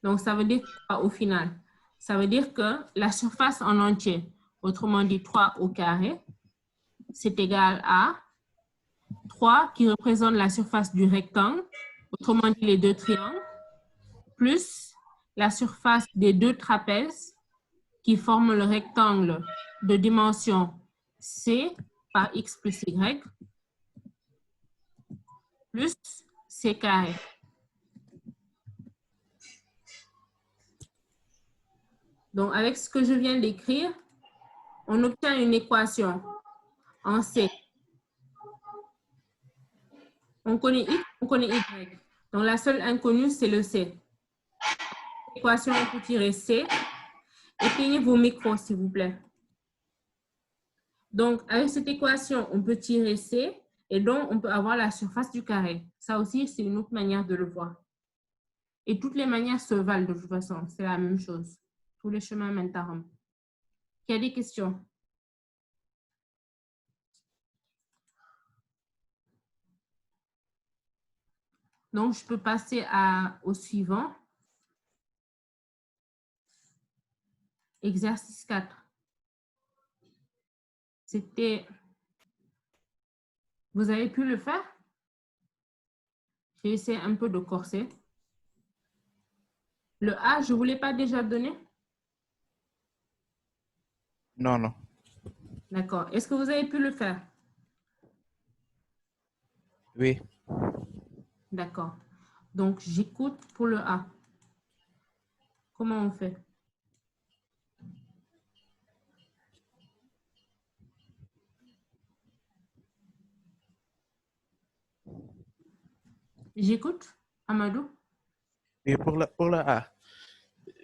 Donc, ça veut dire quoi au final? Ça veut dire que la surface en entier, autrement dit 3 au carré, c'est égal à 3 qui représente la surface du rectangle, autrement dit les deux triangles, plus la surface des deux trapèzes qui forment le rectangle de dimension C par X plus Y, plus C carré. Donc, avec ce que je viens d'écrire, on obtient une équation en C. On connaît X, on connaît Y. Donc, la seule inconnue, c'est le C. Équation, on peut tirer C. Éteignez vos micros, s'il vous plaît. Donc, avec cette équation, on peut tirer C et donc on peut avoir la surface du carré. Ça aussi, c'est une autre manière de le voir. Et toutes les manières se valent de toute façon. C'est la même chose. Tous les chemins mènent à Rome. Il y a des questions? Donc, je peux passer au suivant. Exercice 4. C'était... Vous avez pu le faire? J'ai essayé un peu de corser. Le A, je ne vous l'ai pas déjà donné? Non. D'accord. Est-ce que vous avez pu le faire? Oui. D'accord. Donc, j'écoute pour le A. Comment on fait? J'écoute, Amadou? Et pour le A,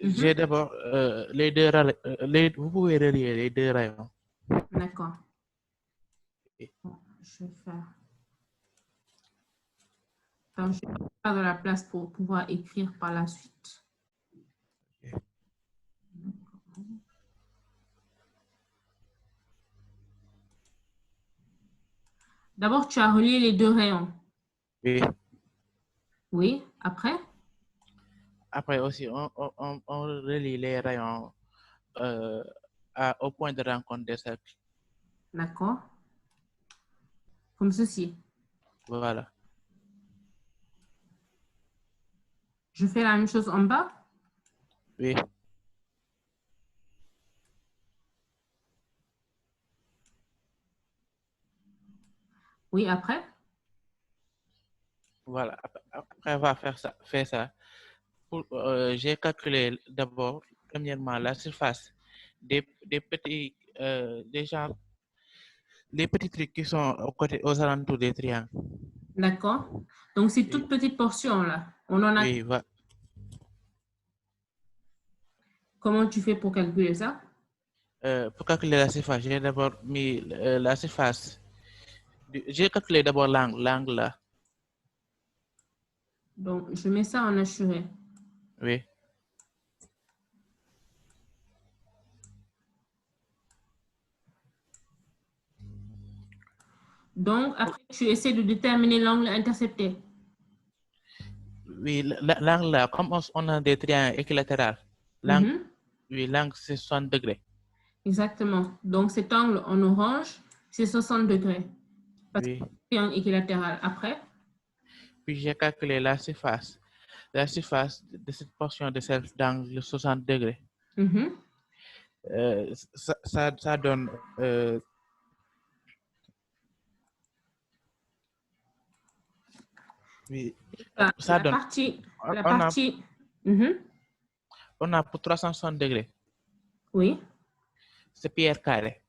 j'ai d'abord les deux vous pouvez relier les deux rayons. D'accord. Bon, je vais faire. Enfin, je vais faire de la place pour pouvoir écrire par la suite. D'abord, tu as relié les deux rayons. Oui. Oui, après? Après aussi, on relie les rayons au point de rencontre des cercles. D'accord. Comme ceci. Voilà. Je fais la même chose en bas? Oui. Oui, après? Voilà. Après, on va faire ça. J'ai calculé d'abord, premièrement, la surface des petits, les petits trucs qui sont aux alentours des triangles. D'accord. Donc, c'est toute petite portion là. On en a. Oui, voilà. Comment tu fais pour calculer ça? Pour calculer la surface, j'ai d'abord mis la surface. J'ai calculé d'abord l'angle là. Donc, je mets ça en assuré. Oui. Donc, après, tu essaies de déterminer l'angle intercepté. Oui, l'angle là, comme on a des triangles équilatéraux, l'angle, oui, l'angle c'est 60 degrés. Exactement. Donc, cet angle en orange, c'est 60 degrés. Parce Oui. que c'est un triangle équilatéral. Après? Puis j'ai calculé la surface de cette portion de cet angle 60 degrés. Ça donne oui, ça donne. On a pour 360 degrés. Oui. C'est pi r carré.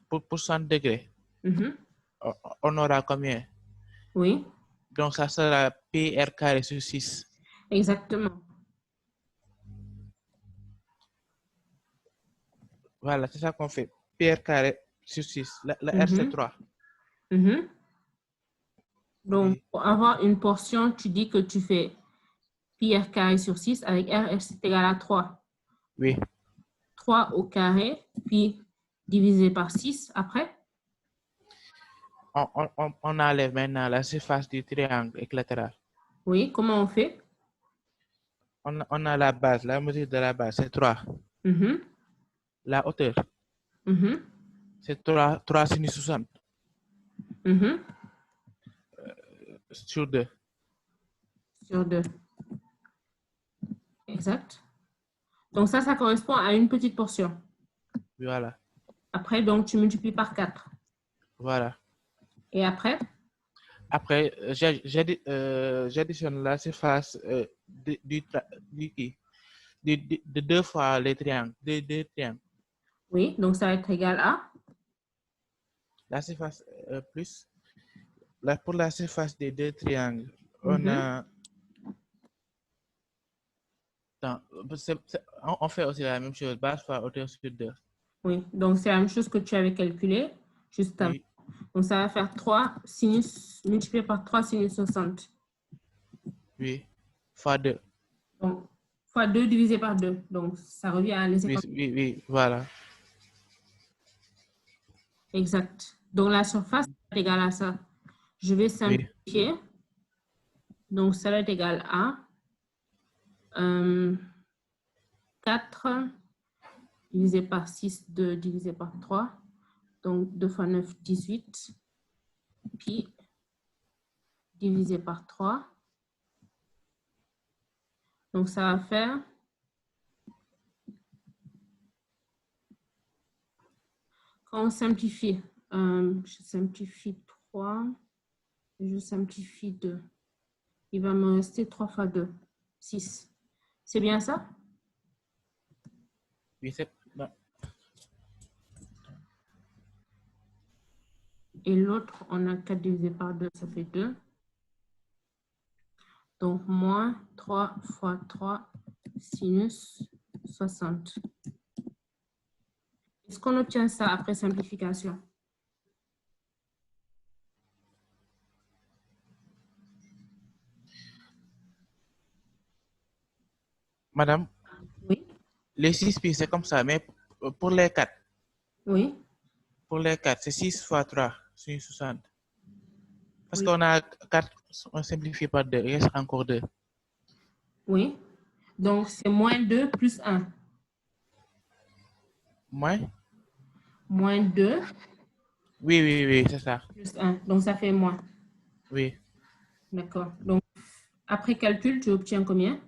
Pour 60 degrés. On aura combien? Oui. Donc ça sera pi r carré sur 6. Exactement. Voilà, c'est ça qu'on fait. Pi r carré sur 6. La R c'est 3. Donc, pour avoir une portion, tu dis que tu fais pi r carré sur 6 avec R c'est égal à 3. Oui. 3 au carré, puis divisé par 6 après? On enlève maintenant la surface du triangle équilatéral. Oui, comment on fait? On a la base, la mesure de la base, c'est 3. La hauteur, c'est 3 sinus 60. Sur 2. Sur 2. Exact. Donc ça correspond à une petite portion. Voilà. Après, donc, tu multiplies par 4. Voilà. Et après? Après, j'additionne la surface de 2 fois les triangles. Deux triangles. Oui, donc ça va être égal à? La surface plus. Pour la surface des 2 triangles, on a... On fait aussi la même chose, base fois hauteur sur 2. Oui, donc c'est la même chose que tu avais calculé juste avant. Oui. Donc ça va faire 3 sinus multiplié par 3 sinus 60. Oui, fois 2. Donc, fois 2 divisé par 2. Donc ça revient à laisser comme... Oui, voilà. Exact. Donc la surface est égale à ça. Je vais simplifier. Oui. Donc ça va être égal à 4 divisé par 6, 2 divisé par 3. Donc 2 fois 9, 18. Puis divisé par 3. Donc ça va faire quand on simplifie, je simplifie 3, je simplifie 2. Il va me rester 3 fois 2, 6. C'est bien ça? Oui, c'est bon. Et l'autre, on a 4 divisé par 2, ça fait 2. Donc, moins 3 fois 3 sinus 60. Est-ce qu'on obtient ça après simplification? Madame? Oui. Les 6 pi, c'est comme ça, mais pour les 4? Oui. Pour les 4, c'est 6 fois 3, c'est 60. Parce Oui. qu'on a 4, on simplifie par 2, il reste encore 2. Oui. Donc, c'est moins 2 plus 1. Moins? Moins 2. Oui, c'est ça. Plus 1. Donc, ça fait moins. Oui. D'accord. Donc, après calcul, tu obtiens combien?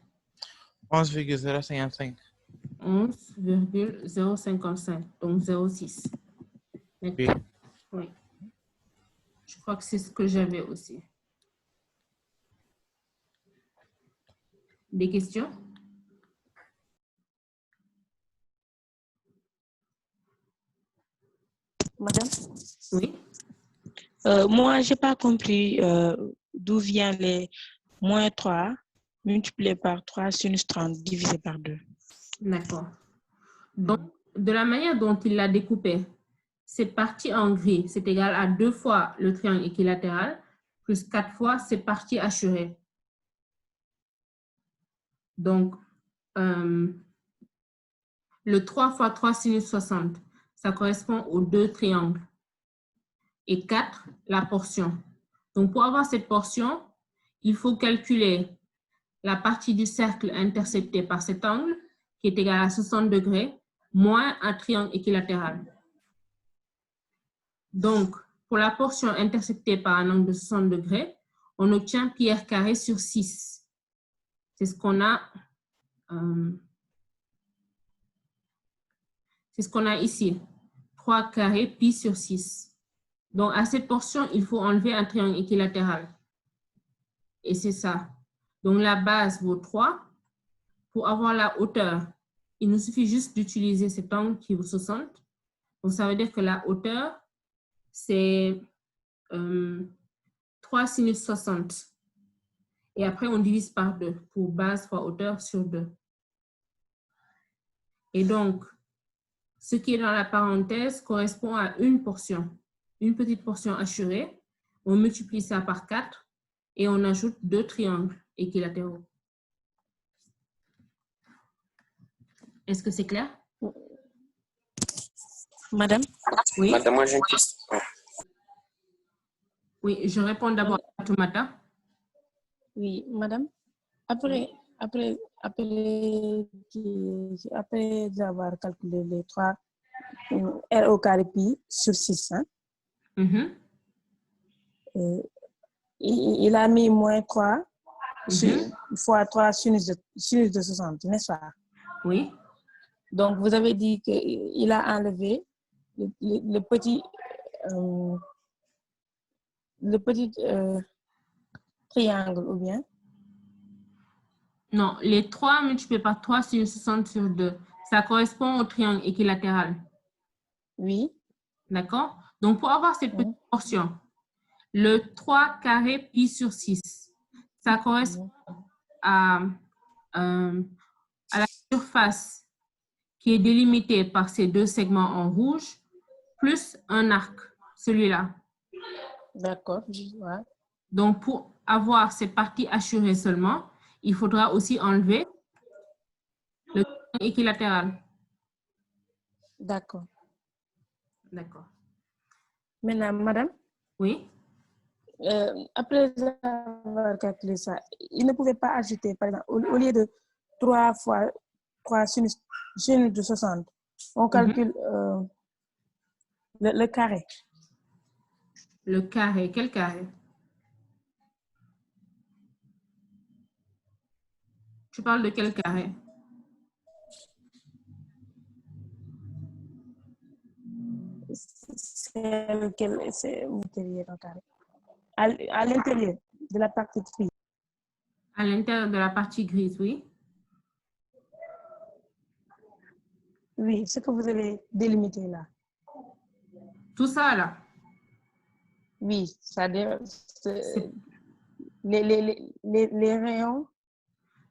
11,055. 11,055. Donc, 0,6. Oui. Oui. Je crois que c'est ce que j'avais aussi. Des questions? Madame? Oui. Moi, je n'ai pas compris d'où vient les moins 3 multiplié par 3 sinus 30 divisé par 2. D'accord. Donc, de la manière dont il l'a découpé, cette partie en gris, c'est égal à 2 fois le triangle équilatéral plus 4 fois cette partie hachurée. Donc, le 3 fois 3 sinus 60, ça correspond aux 2 triangles. Et 4, la portion. Donc, pour avoir cette portion, il faut calculer la partie du cercle intercepté par cet angle, qui est égal à 60 degrés, moins un triangle équilatéral. Donc, pour la portion interceptée par un angle de 60 degrés, on obtient pi r carré sur 6. C'est ce qu'on a, ici. 3 carré pi sur 6. Donc, à cette portion, il faut enlever un triangle équilatéral. Et c'est ça. Donc, la base vaut 3. Pour avoir la hauteur, il nous suffit juste d'utiliser cet angle qui vaut 60. Donc, ça veut dire que la hauteur, c'est 3 sinus 60. Et après, on divise par 2 pour base fois hauteur sur 2. Et donc, ce qui est dans la parenthèse correspond à une portion, une petite portion hachurée. On multiplie ça par 4 et on ajoute 2 triangles équilatéraux. Est-ce que c'est clair? Madame? Oui. Madame, moi j'ai une question. Oui, je réponds d'abord à Toumata. Oui, madame. Après avoir calculé les 3 R au carré pi sur 6, hein, il a mis moins 3 fois 3 sinus de 60, n'est-ce pas? Oui. Donc, vous avez dit qu'il a enlevé le petit triangle, ou bien? Non, les 3 multipliés par 3 sinus 60 sur 2, ça correspond au triangle équilatéral. Oui. D'accord? Donc, pour avoir cette petite portion, le 3 carré pi sur 6, ça correspond à la surface qui est délimitée par ces 2 segments en rouge, plus un arc, celui-là. D'accord. Ouais. Donc, pour avoir cette partie hachurée seulement, il faudra aussi enlever le triangle équilatéral. D'accord. D'accord. Maintenant, madame? Oui. Après avoir calculé ça, il ne pouvait pas ajouter, par exemple, au lieu de 3 fois 3 sinus de 60, on calcule le carré. Le carré, quel carré? Tu parles de quel carré? C'est lequel? C'est l'intérieur carré. À l'intérieur de la partie grise. À l'intérieur de la partie grise, oui. Oui, ce que vous avez délimité là. Tout ça là? Oui, ça les rayons.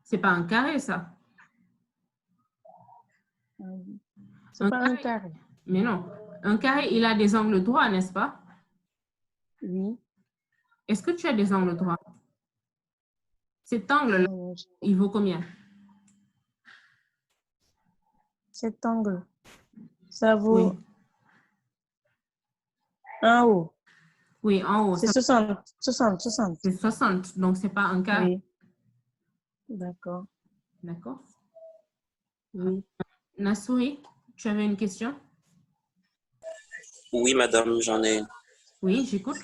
C'est pas un carré, ça? C'est pas un carré. Mais non. Un carré, il a des angles droits, n'est-ce pas? Oui. Est-ce que tu as des angles droits? Cet angle-là, il vaut combien? Cet angle, ça vaut en haut. Oui, en haut. C'est 60. C'est 60, donc c'est pas un carré. Oui. D'accord. D'accord. Oui. Nassouri, tu avais une question? Oui, madame, j'en ai une. Oui, j'écoute.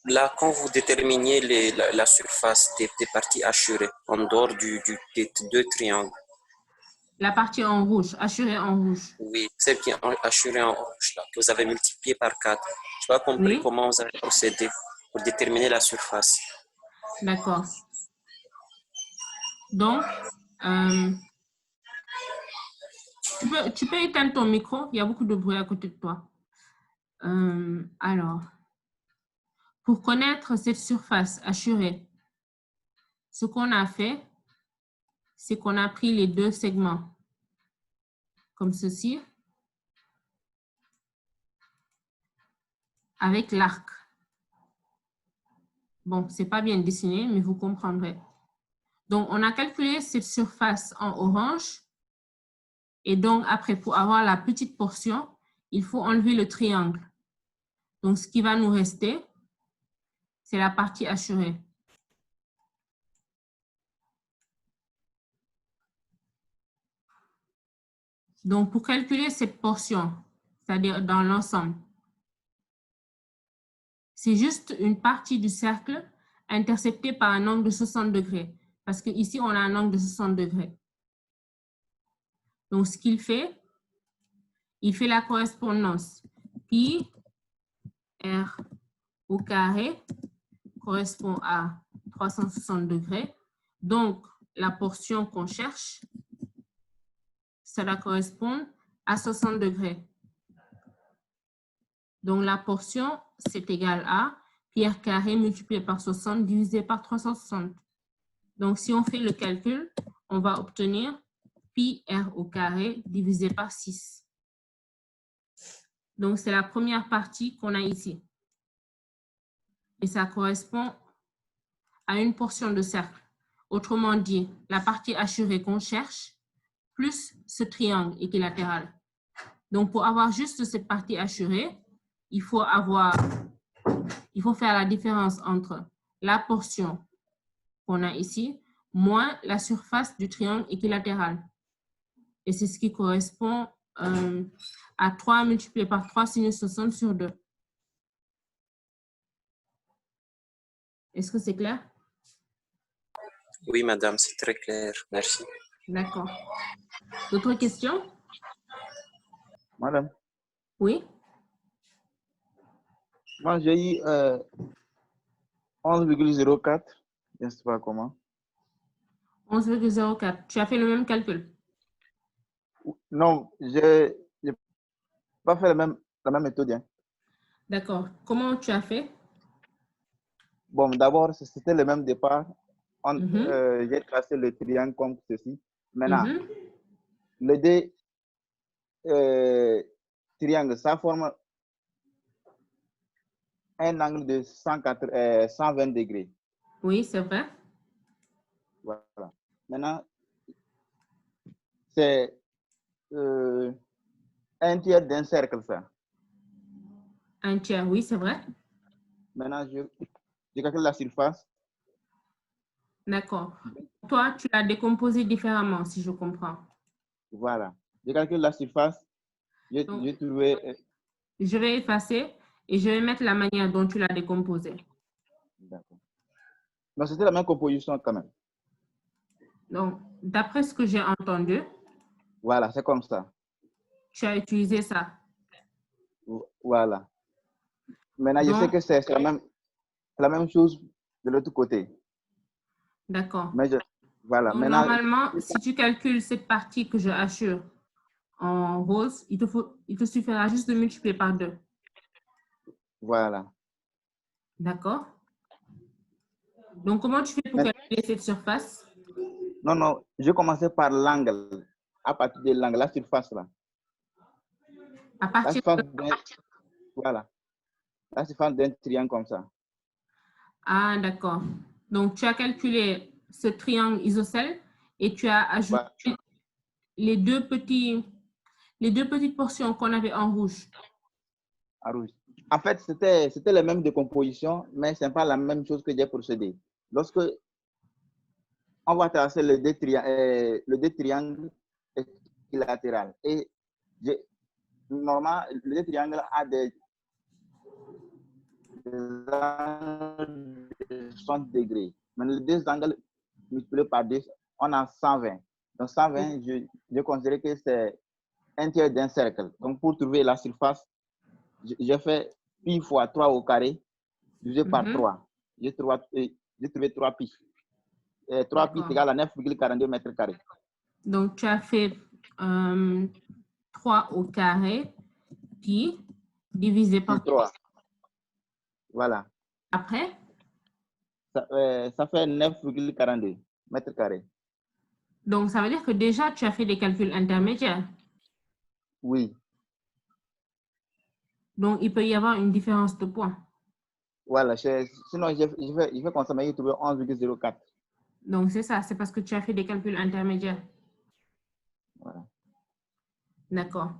Là, quand vous déterminez la surface des parties hachurées en dehors des 2 triangles. La partie en rouge, hachurée en rouge. Oui, celle qui est hachurée en rouge, là, que vous avez multiplié par 4. Je n'ai pas compris comment vous avez procédé pour déterminer la surface. D'accord. Donc, tu peux éteindre ton micro, il y a beaucoup de bruit à côté de toi. Alors, pour connaître cette surface hachurée, ce qu'on a fait, c'est qu'on a pris les deux segments, comme ceci, avec l'arc. Bon, c'est pas bien dessiné, mais vous comprendrez. Donc, on a calculé cette surface en orange. Et donc, après, pour avoir la petite portion, il faut enlever le triangle. Donc, ce qui va nous rester, c'est la partie hachurée. Donc, pour calculer cette portion, c'est-à-dire dans l'ensemble, c'est juste une partie du cercle interceptée par un angle de 60 degrés. Parce qu'ici, on a un angle de 60 degrés. Donc, ce qu'il fait, il fait la correspondance. Pi r au carré correspond à 360 degrés. Donc, la portion qu'on cherche, ça va correspondre à 60 degrés. Donc, la portion, c'est égal à pi r carré multiplié par 60 divisé par 360. Donc, si on fait le calcul, on va obtenir pi r au carré divisé par 6. Donc, c'est la première partie qu'on a ici. Et ça correspond à une portion de cercle. Autrement dit, la partie hachurée qu'on cherche, plus ce triangle équilatéral. Donc, pour avoir juste cette partie hachurée, il faut faire la différence entre la portion qu'on a ici, moins la surface du triangle équilatéral. Et c'est ce qui correspond à 3 multiplié par 3 sinus 60 sur 2. Est-ce que c'est clair? Oui, madame, c'est très clair. Merci. D'accord. D'autres questions? Madame, Oui? moi j'ai eu 11,04, je ne sais pas comment. 11,04. Tu as fait le même calcul? Non, je n'ai pas fait la même méthode. Hein. D'accord. Comment tu as fait? Bon, d'abord, c'était le même départ. J'ai tracé le triangle comme ceci. Maintenant, le deux triangles, ça forme un angle de 120 degrés. Oui, c'est vrai. Voilà. Maintenant, c'est un tiers d'un cercle, ça. Un tiers, oui, c'est vrai. Maintenant, je calcule la surface. D'accord. Toi, tu l'as décomposé différemment, si je comprends. Voilà. Je calcule la surface. J'ai trouvé... Je vais effacer et je vais mettre la manière dont tu l'as décomposé. D'accord. Donc, c'était la même composition quand même. Donc, d'après ce que j'ai entendu... Voilà, c'est comme ça. Tu as utilisé ça. Voilà. Maintenant, je sais que c'est la même chose de l'autre côté. D'accord. Voilà. Donc, Maintenant, normalement, si tu calcules cette partie que je hachure en rose, il te suffira juste de multiplier par 2. Voilà. D'accord. Donc, comment tu fais pour calculer cette surface? Non, je commençais par l'angle. À partir de l'angle, la surface là. À partir Voilà. La surface d'un triangle comme ça. Ah, d'accord. Donc, tu as calculé ce triangle isocèle et tu as ajouté les deux petites portions qu'on avait en rouge. En rouge. En fait, c'était la même décomposition, mais ce n'est pas la même chose que j'ai procédé. Lorsque on va tracer le deux triangles équilatéral. Et normalement, le deux triangle a des angles de 60 degrés. Mais les deux angles multipliés par 2, on a 120. Donc 120, je considère que c'est un tiers d'un cercle. Donc pour trouver la surface, j'ai fait pi fois 3 au carré divisé par 3. J'ai trouvé 3 pi. 3 pi égale à 9,42 mètres carrés. Donc, tu as fait 3 au carré, pi, divisé par 3. Voilà. Après? Ça fait 9,42 mètres carrés. Donc, ça veut dire que déjà, tu as fait des calculs intermédiaires. Oui. Donc, il peut y avoir une différence de points. Voilà, sinon je vais consommer, il trouve 11,04. Donc, c'est ça, c'est parce que tu as fait des calculs intermédiaires. Voilà. D'accord.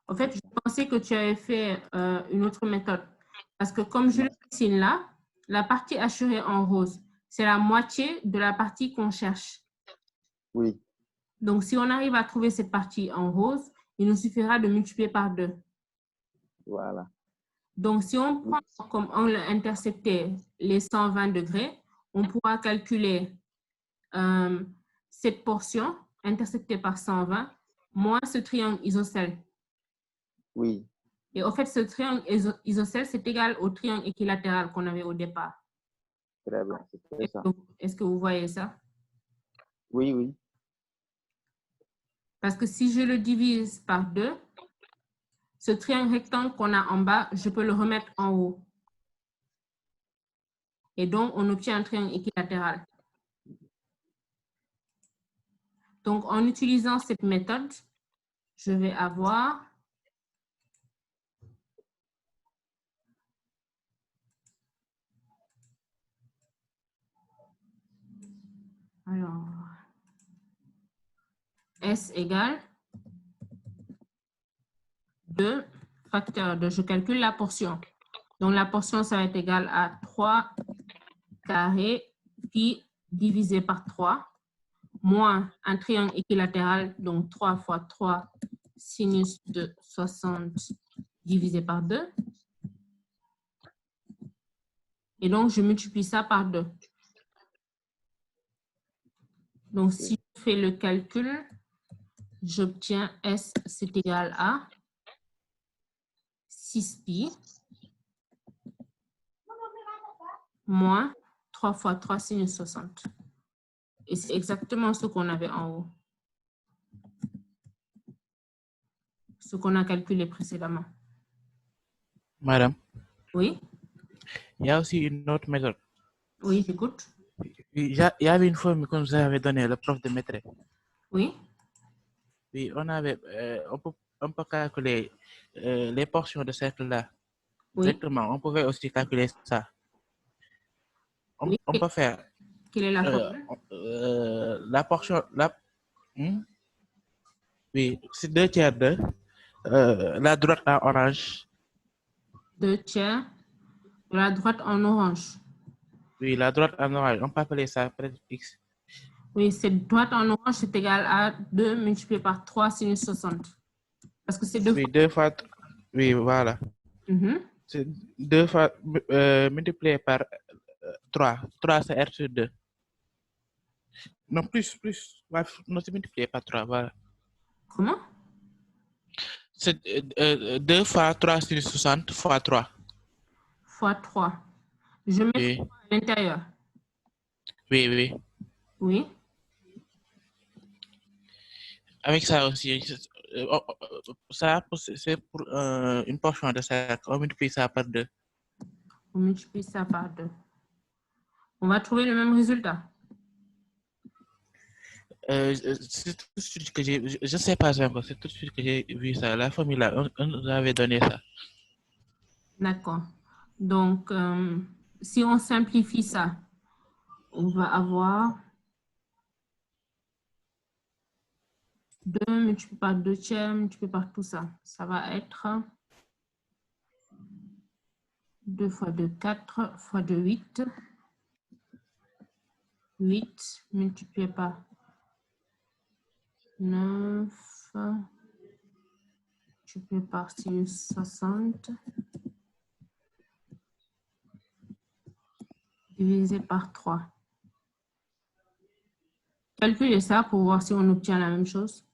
En fait, je pensais que tu avais fait une autre méthode. Parce que comme je le dessine là, la partie assurée en rose, c'est la moitié de la partie qu'on cherche. Oui. Donc, si on arrive à trouver cette partie en rose, il nous suffira de multiplier par 2. Voilà. Donc, si on prend comme angle intercepté les 120 degrés, on pourra calculer cette portion interceptée par 120 moins ce triangle isocèle. Oui. Et au fait, ce triangle isocèle, c'est égal au triangle équilatéral qu'on avait au départ. Très bien, c'est ça. Est-ce que vous voyez ça? Oui, oui. Parce que si je le divise par 2, ce triangle rectangle qu'on a en bas, je peux le remettre en haut. Et donc, on obtient un triangle équilatéral. Donc, en utilisant cette méthode, je vais avoir alors S égale 2 facteur de, je calcule la portion. Donc, la portion, ça va être égal à 3 carré pi divisé par 3 moins un triangle équilatéral, donc 3 fois 3 sinus de 60 divisé par 2. Et donc, je multiplie ça par 2. Donc, si je fais le calcul, j'obtiens S, c'est égal à 6 pi moins 3 fois 3 sinus 60. Et c'est exactement ce qu'on avait en haut. Ce qu'on a calculé précédemment. Madame. Oui. Il y a aussi une autre méthode. Oui, j'écoute. Il y avait une formule que nous avait donné le prof de maîtrise. Oui. Oui, on peut calculer les portions de cercle là. Oui. Directement, on pouvait aussi calculer ça. Oui. On peut faire. Quelle est la formule? La portion. Oui, c'est 2 tiers de la droite en orange. 2 tiers de la droite en orange. Oui, la droite en orange, on peut appeler ça peut-être X. Oui, cette droite en orange, c'est égal à 2 multiplié par 3 sinus 60. Parce que c'est 2 oui, fois. 2 fois. Oui, voilà. C'est 2 fois multiplié par 3. 3, c'est R sur 2. Non, plus. Non, c'est multiplié par 3, voilà. Comment? C'est 2 fois 3 sinus 60 fois 3. Fois 3. Je mets 3 à l'intérieur. Oui. Oui. Avec ça aussi, ça c'est pour une portion de cercle. On multiplie ça par 2. On multiplie ça par 2. On va trouver le même résultat. C'est tout de suite que j'ai, je sais pas encore, c'est tout de suite que j'ai vu ça. La formule là, on nous avait donné ça. D'accord. Donc, si on simplifie ça, on va avoir 2 multiplié par 2 tiers, multiplié par tout ça. Ça va être 2 fois 2, 4 fois 2, 8. 8 multiplié par 9 multiplié par sinus 60 divisé par 3. Calculez ça pour voir si on obtient la même chose.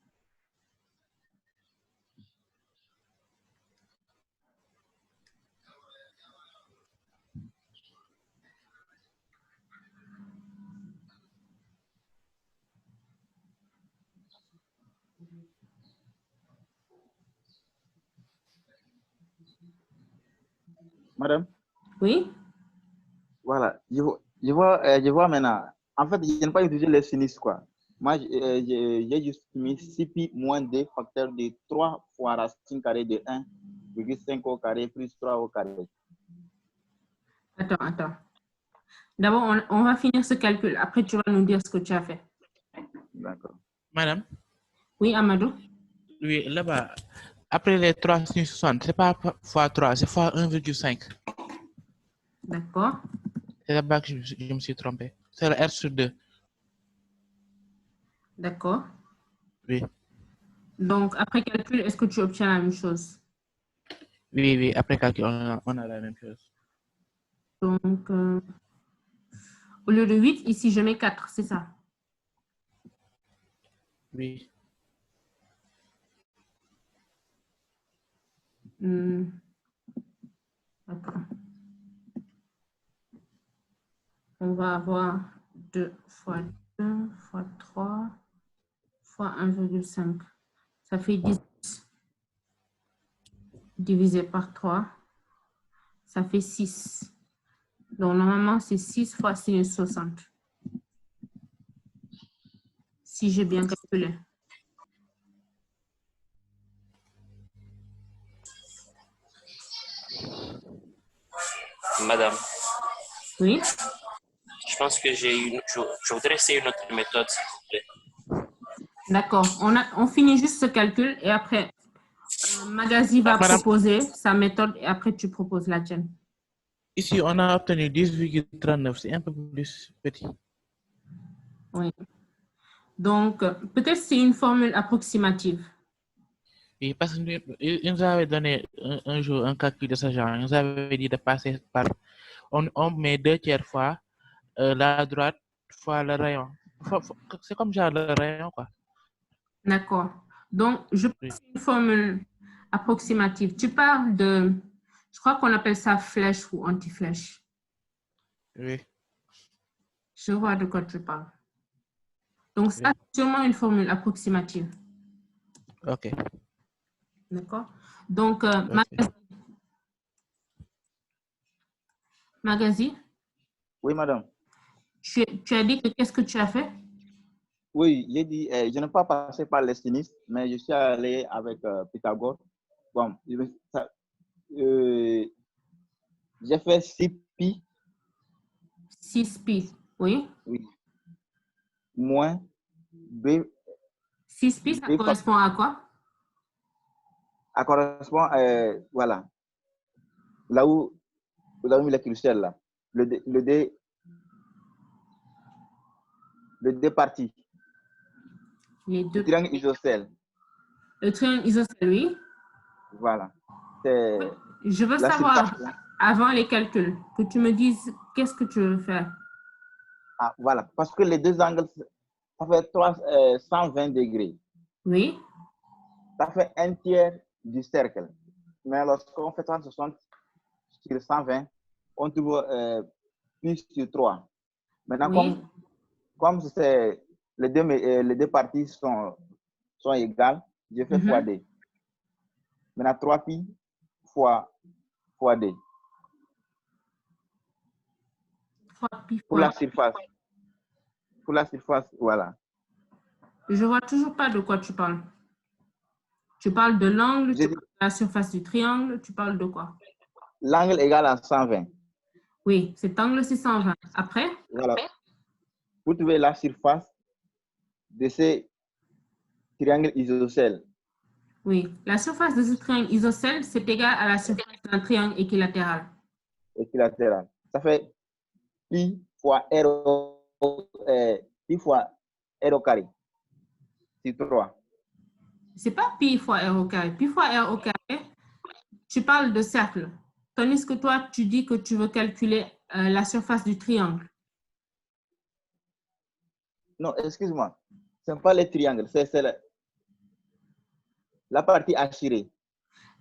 Madame? Oui? Voilà, je vois maintenant. En fait, je n'ai pas utilisé les sinus, quoi. Moi, j'ai juste mis 6pi moins d facteur de 3 fois racine carrée de 1,5 au carré plus 3 au carré. Attends. D'abord, on va finir ce calcul. Après, tu vas nous dire ce que tu as fait. D'accord. Madame? Oui, Amadou? Oui, là-bas, après les 360, c'est pas fois 3, c'est fois 1,5. D'accord. C'est là-bas que je me suis trompé. C'est le R sur 2. D'accord. Oui. Donc, après calcul, est-ce que tu obtiens la même chose? Oui, après calcul, on a la même chose. Donc, au lieu de 8, ici, je mets 4, c'est ça? Oui. Attends. On va avoir 2 fois 2 fois 3 fois 1,5. Ça fait 10 divisé par 3. Ça fait 6. Donc, normalement, c'est 6 fois sinus 60. Si j'ai bien calculé. Madame. Oui. Je pense que je voudrais essayer une autre méthode, s'il vous plaît. D'accord. On finit juste ce calcul et après, Magazi va proposer sa méthode et après, tu proposes la tienne. Ici, on a obtenu 10,39. C'est un peu plus petit. Oui. Donc, peut-être c'est une formule approximative. Oui, parce qu'il nous avait donné un jour un calcul de ce genre. Il nous avait dit de passer par... On met 2/3 fois la droite fois le rayon. C'est comme genre le rayon, quoi. D'accord. Donc, je pense une formule approximative. Tu parles de... Je crois qu'on appelle ça flèche ou anti-flèche. Oui. Je vois de quoi tu parles. Donc, ça, c'est sûrement une formule approximative. OK. D'accord. Donc, Magazi? Oui, madame. Tu as dit que qu'est-ce que tu as fait? Oui, j'ai dit, je n'ai pas passé par les sinus, mais je suis allé avec Pythagore. Bon, j'ai fait 6pi. 6pi, oui. Oui. Moins B. 6pi, ça correspond à quoi? Ça correspond, voilà. Là où il est crucial, là. Le D parti. Le triangle isocèle. Le triangle isocèle, oui. Voilà. Je veux savoir, avant les calculs, que tu me dises qu'est-ce que tu veux faire. Ah, voilà. Parce que les deux angles, ça fait 120 degrés. Oui. Ça fait 1/3 du cercle. Mais lorsqu'on fait 360 sur 120, on trouve plus sur 3. Maintenant, oui. comme les deux parties sont égales, je fais fois D. Maintenant, 3pi fois D. 3pi pour la surface. Pour la surface, voilà. Je vois toujours pas de quoi tu parles. Tu parles de l'angle, tu parles de la surface du triangle, tu parles de quoi? L'angle égal à 120. Oui, cet angle, c'est 120. Après? Voilà. Vous trouvez la surface de ces triangles isocèles. Oui, la surface de ce triangle isocèle, c'est égal à la surface d'un triangle équilatéral. Équilatéral. Ça fait pi fois R au carré. C'est 3. C'est pas pi fois R au carré. Pi fois R au carré, tu parles de cercle. Tandis que toi, tu dis que tu veux calculer la surface du triangle. Non, excuse-moi. Ce n'est pas le triangle, c'est la partie hachurée.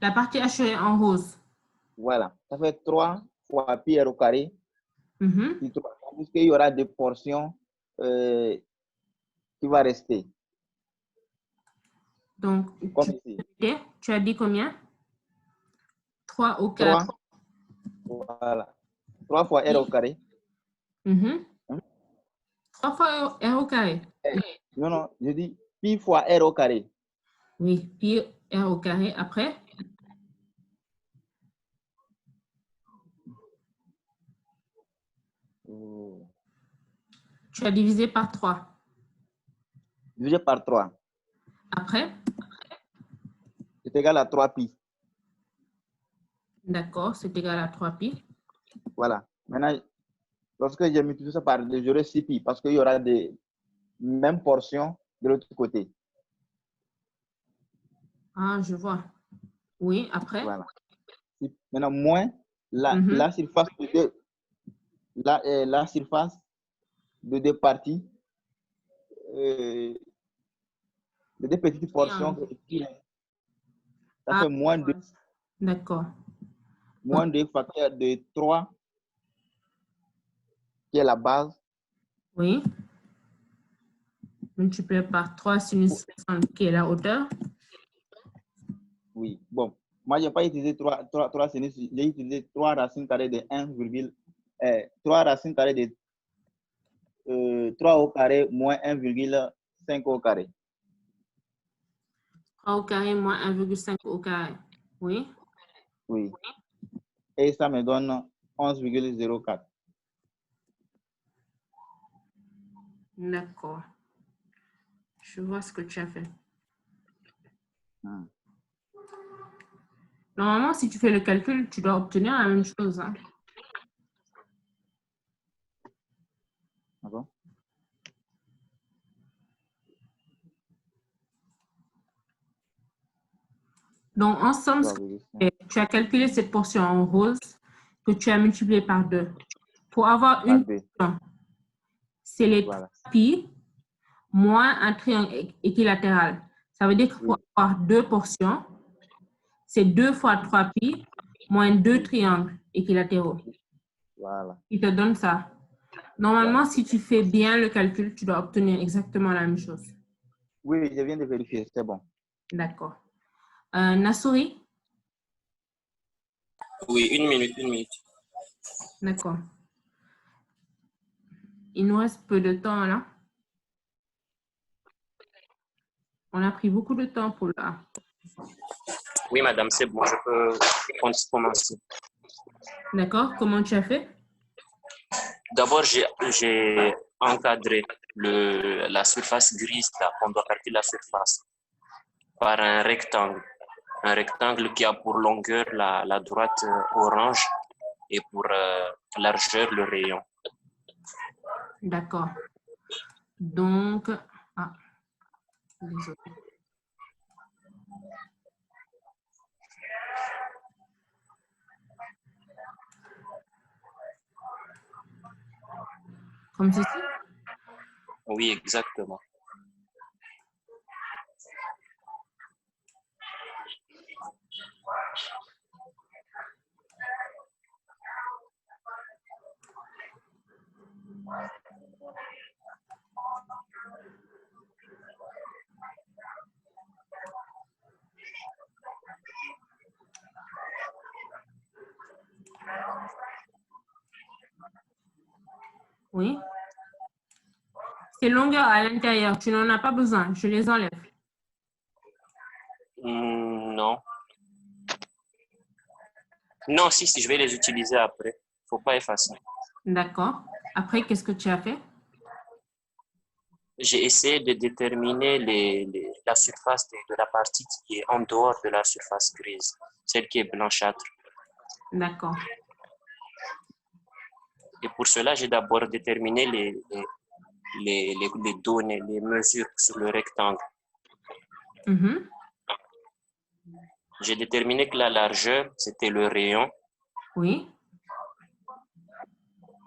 La partie hachurée en rose. Voilà. Ça fait 3 fois pi R au carré. Puisqu'il y aura des portions qui vont rester. Donc, tu as dit combien? 3 au carré. 3. Voilà. 3 fois R au carré. 3 fois R au carré. Non, non, je dis pi fois r au carré. Oui, pi r au carré. Après? Tu as divisé par 3. Divisé par 3. Après? C'est égal à 3 pi. D'accord, c'est égal à 3 pi. Voilà. Maintenant, lorsque j'ai multiplié ça par 2, j'aurai 6 pi parce qu'il y aura des mêmes portions de l'autre côté. Ah, je vois. Oui, après? Voilà. Maintenant, moins la surface de deux, la surface de deux parties, de deux petites portions. Ça fait moins 2. D'accord. Moins 2 facteur de 3, qui est la base. Oui. Multiplié par 3 sinus 60, qui est la hauteur. Oui. Bon, moi, je n'ai pas utilisé 3 sinus. J'ai utilisé 3 racines carrées de 3 racines carrées de 3 au carré moins 1,5 au carré. 3 au carré moins 1,5 au carré. Oui. Oui. Et ça me donne 11,04. D'accord. Je vois ce que tu as fait. Normalement, si tu fais le calcul, tu dois obtenir la même chose. Hein. Ah bon? Donc, en somme, tu as calculé cette portion en rose que tu as multipliée par 2. Pour avoir une portion, c'est les 3 pi moins un triangle équilatéral. Ça veut dire que pour avoir 2 portions, c'est 2 fois 3 pi moins 2 triangles équilatéraux. Voilà. Il te donne ça. Normalement, si tu fais bien le calcul, tu dois obtenir exactement la même chose. Oui, je viens de vérifier, c'est bon. D'accord. Nassouri? Oui, une minute. D'accord. Il nous reste peu de temps là. On a pris beaucoup de temps pour le A. Oui, madame, c'est bon, je peux commencer. D'accord. Comment tu as fait? D'abord, j'ai encadré la surface grise, là, on doit calculer la surface, par un rectangle. Un rectangle qui a pour longueur la droite orange et pour largeur le rayon. D'accord. Donc, désolé. Comme ceci? Oui, exactement. Oui. Ces longueurs à l'intérieur, tu n'en as pas besoin. Je les enlève. Non. Non, si, je vais les utiliser après. Il ne faut pas effacer. D'accord. Après, qu'est-ce que tu as fait? J'ai essayé de déterminer la surface de la partie qui est en dehors de la surface grise, celle qui est blanchâtre. D'accord. Et pour cela, j'ai d'abord déterminé les données, les mesures sur le rectangle. J'ai déterminé que la largeur, c'était le rayon. Oui.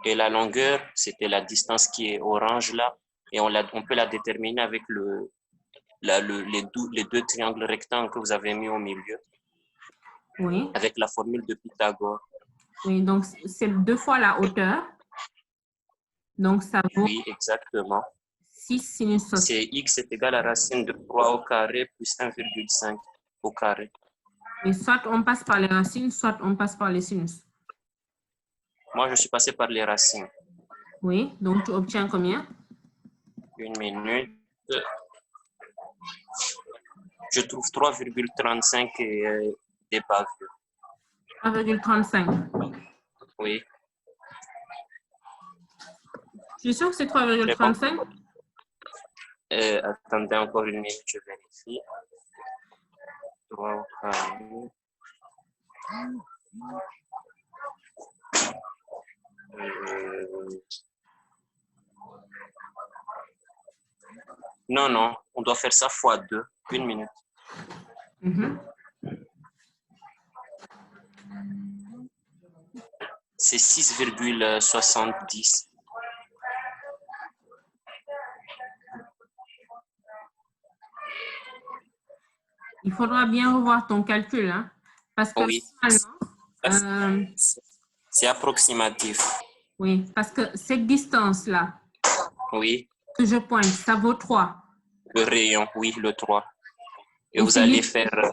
Et la longueur, c'était la distance qui est orange là. Et on peut la déterminer avec les deux triangles rectangles que vous avez mis au milieu. Oui. Avec la formule de Pythagore. Oui, donc c'est 2 fois la hauteur. Donc ça vaut... Oui, exactement. 6 sinus 60. C'est x est égal à racine de 3 au carré plus 1,5 au carré. Et soit on passe par les racines, soit on passe par les sinus. Moi, je suis passé par les racines. Oui, donc tu obtiens combien? Une minute. Je trouve 3,35 des bavures. 3,35. Oui. Tu es sûr que c'est 3,35? Attendez encore une minute, je vérifie. 3 carré. Non, non, on doit faire ça fois 2. Une minute. C'est 6,70. Il faudra bien revoir ton calcul, hein, parce que oui. C'est approximatif. Oui, parce que cette distance-là, oui, que je pointe, ça vaut 3. Le rayon, oui, le 3. Et vous allez faire...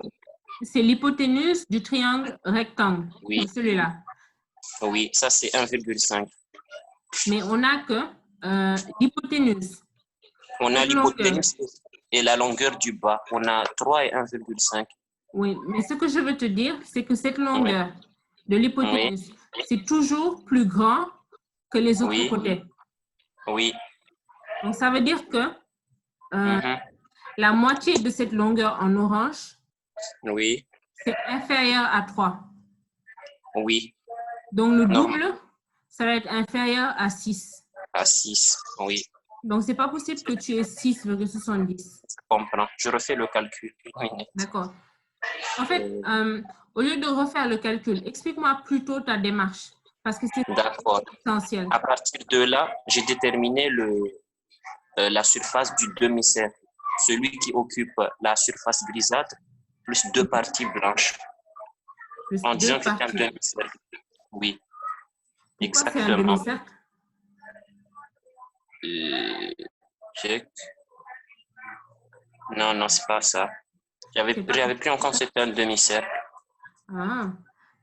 C'est l'hypoténuse du triangle rectangle. Oui. Celui-là. Oui, ça c'est 1,5. Mais on n'a que l'hypoténuse. On a l'hypoténuse et la longueur du bas. On a 3 et 1,5. Oui, mais ce que je veux te dire, c'est que cette longueur de l'hypoténuse, c'est toujours plus grand que les autres côtés. Oui. Donc, ça veut dire que la moitié de cette longueur en orange, c'est inférieur à 3. Oui. Donc, le double, ça va être inférieur à 6. À 6, oui. Donc, ce n'est pas possible que tu aies 6,70. Je comprends. Je refais le calcul. D'accord. En fait, au lieu de refaire le calcul, explique-moi plutôt ta démarche. Parce que c'est essentiel. À partir de là, j'ai déterminé la surface du demi-cercle. Celui qui occupe la surface grisâtre plus 2 parties blanches. En disant que c'est un demi-cercle. Oui. Exactement. C'est un demi-cercle? Check. Non, non, c'est pas ça. J'avais pris en compte que c'était un demi-cercle. Ah,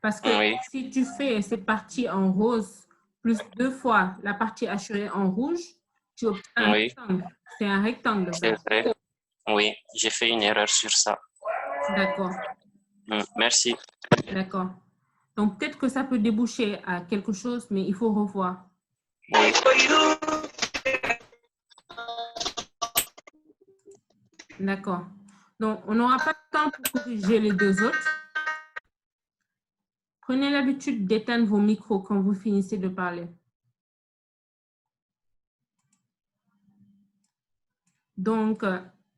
parce que si tu fais cette partie en rose plus 2 fois la partie hachurée en rouge, tu obtiens un rectangle. C'est un rectangle. C'est vrai. Oui, j'ai fait une erreur sur ça. D'accord. Merci. D'accord. Donc, peut-être que ça peut déboucher à quelque chose, mais il faut revoir. Oui. D'accord. Donc, on n'aura pas de temps pour corriger les 2 autres. Prenez l'habitude d'éteindre vos micros quand vous finissez de parler. Donc,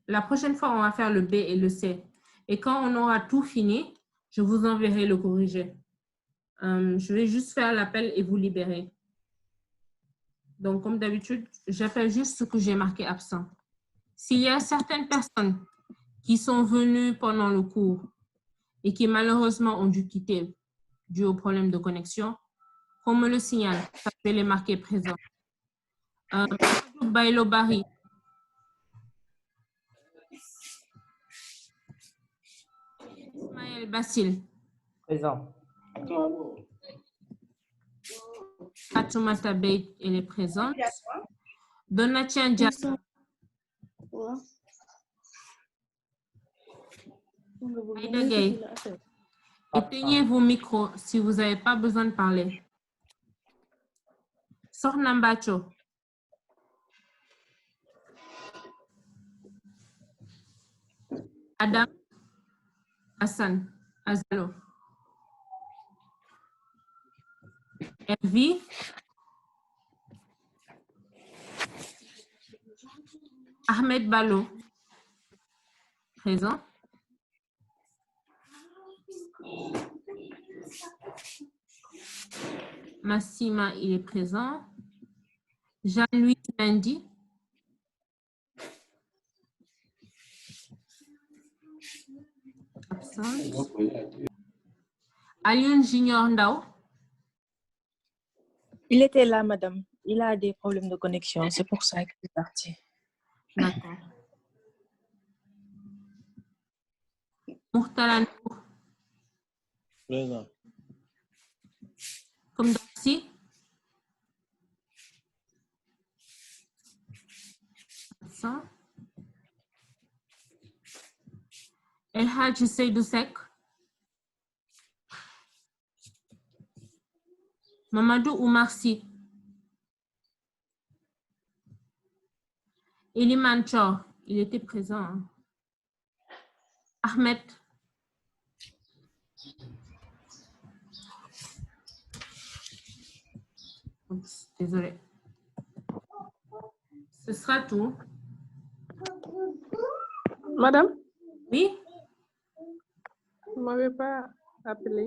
la prochaine fois, on va faire le B et le C. Et quand on aura tout fini, je vous enverrai le corrigé. Je vais juste faire l'appel et vous libérer. Donc, comme d'habitude, j'appelle juste ce que j'ai marqué absent. S'il y a certaines personnes qui sont venues pendant le cours et qui malheureusement ont dû quitter dû au problème de connexion, qu'on me le signale, ça peut les marquer présents. Bailo Barry. Ismaël Bassil. Présent. Fatoumata Bey, elle est présente. Donatien Dia. Aïda Gay. Éteignez vos micros si vous n'avez pas besoin de parler. Sokhna Mbathio. Adam Hassan Azalo. Elvie. Ahmed Balo. Présent. Massima, il est présent. Jean-Louis Mendy. Absent. Alioune Junior Ndao. Il était là, madame. Il a des problèmes de connexion. C'est pour ça qu'il est parti. D'accord. Mourtala Nour. Présent. Comme Darcy. Absent. El Hadji Seydou Seck. Mamadou Oumar Sy. Eliman Chor, il était présent. Hein. Ahmed. Oups, désolé. Ce sera tout. Madame? Oui? Vous ne m'avez pas appelé.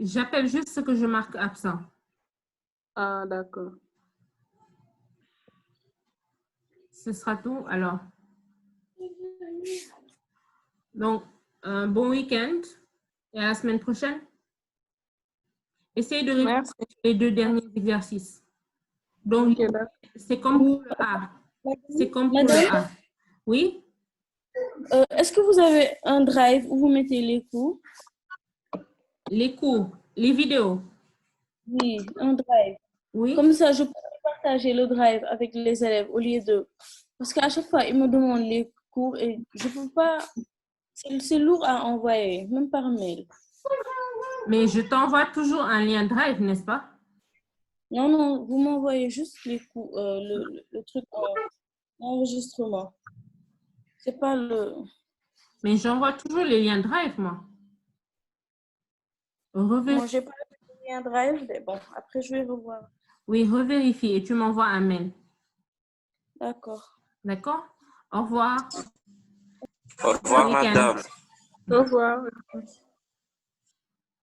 J'appelle juste ce que je marque absent. Ah, d'accord. Ce sera tout, alors. Donc, un bon week-end et à la semaine prochaine. Essayez de réviser les 2 derniers exercices. Donc, Okay, c'est comme pour le A. C'est comme pour le A. Oui? Est-ce que vous avez un drive où vous mettez les cours? Les cours, les vidéos. Oui, un drive. Oui. Comme ça, je peux partager le drive avec les élèves au lieu de... Parce qu'à chaque fois, ils me demandent les cours et je ne peux pas... C'est lourd à envoyer, même par mail. Mais je t'envoie toujours un lien drive, n'est-ce pas? Non, non, vous m'envoyez juste les cours, le truc en enregistrement. C'est pas le... Mais j'envoie toujours les liens drive, moi. Moi, j'ai pas le lien drive, mais bon, après, je vais revoir. Oui, revérifie et tu m'envoies un mail. D'accord. D'accord? Au revoir. Au revoir, madame. Au revoir.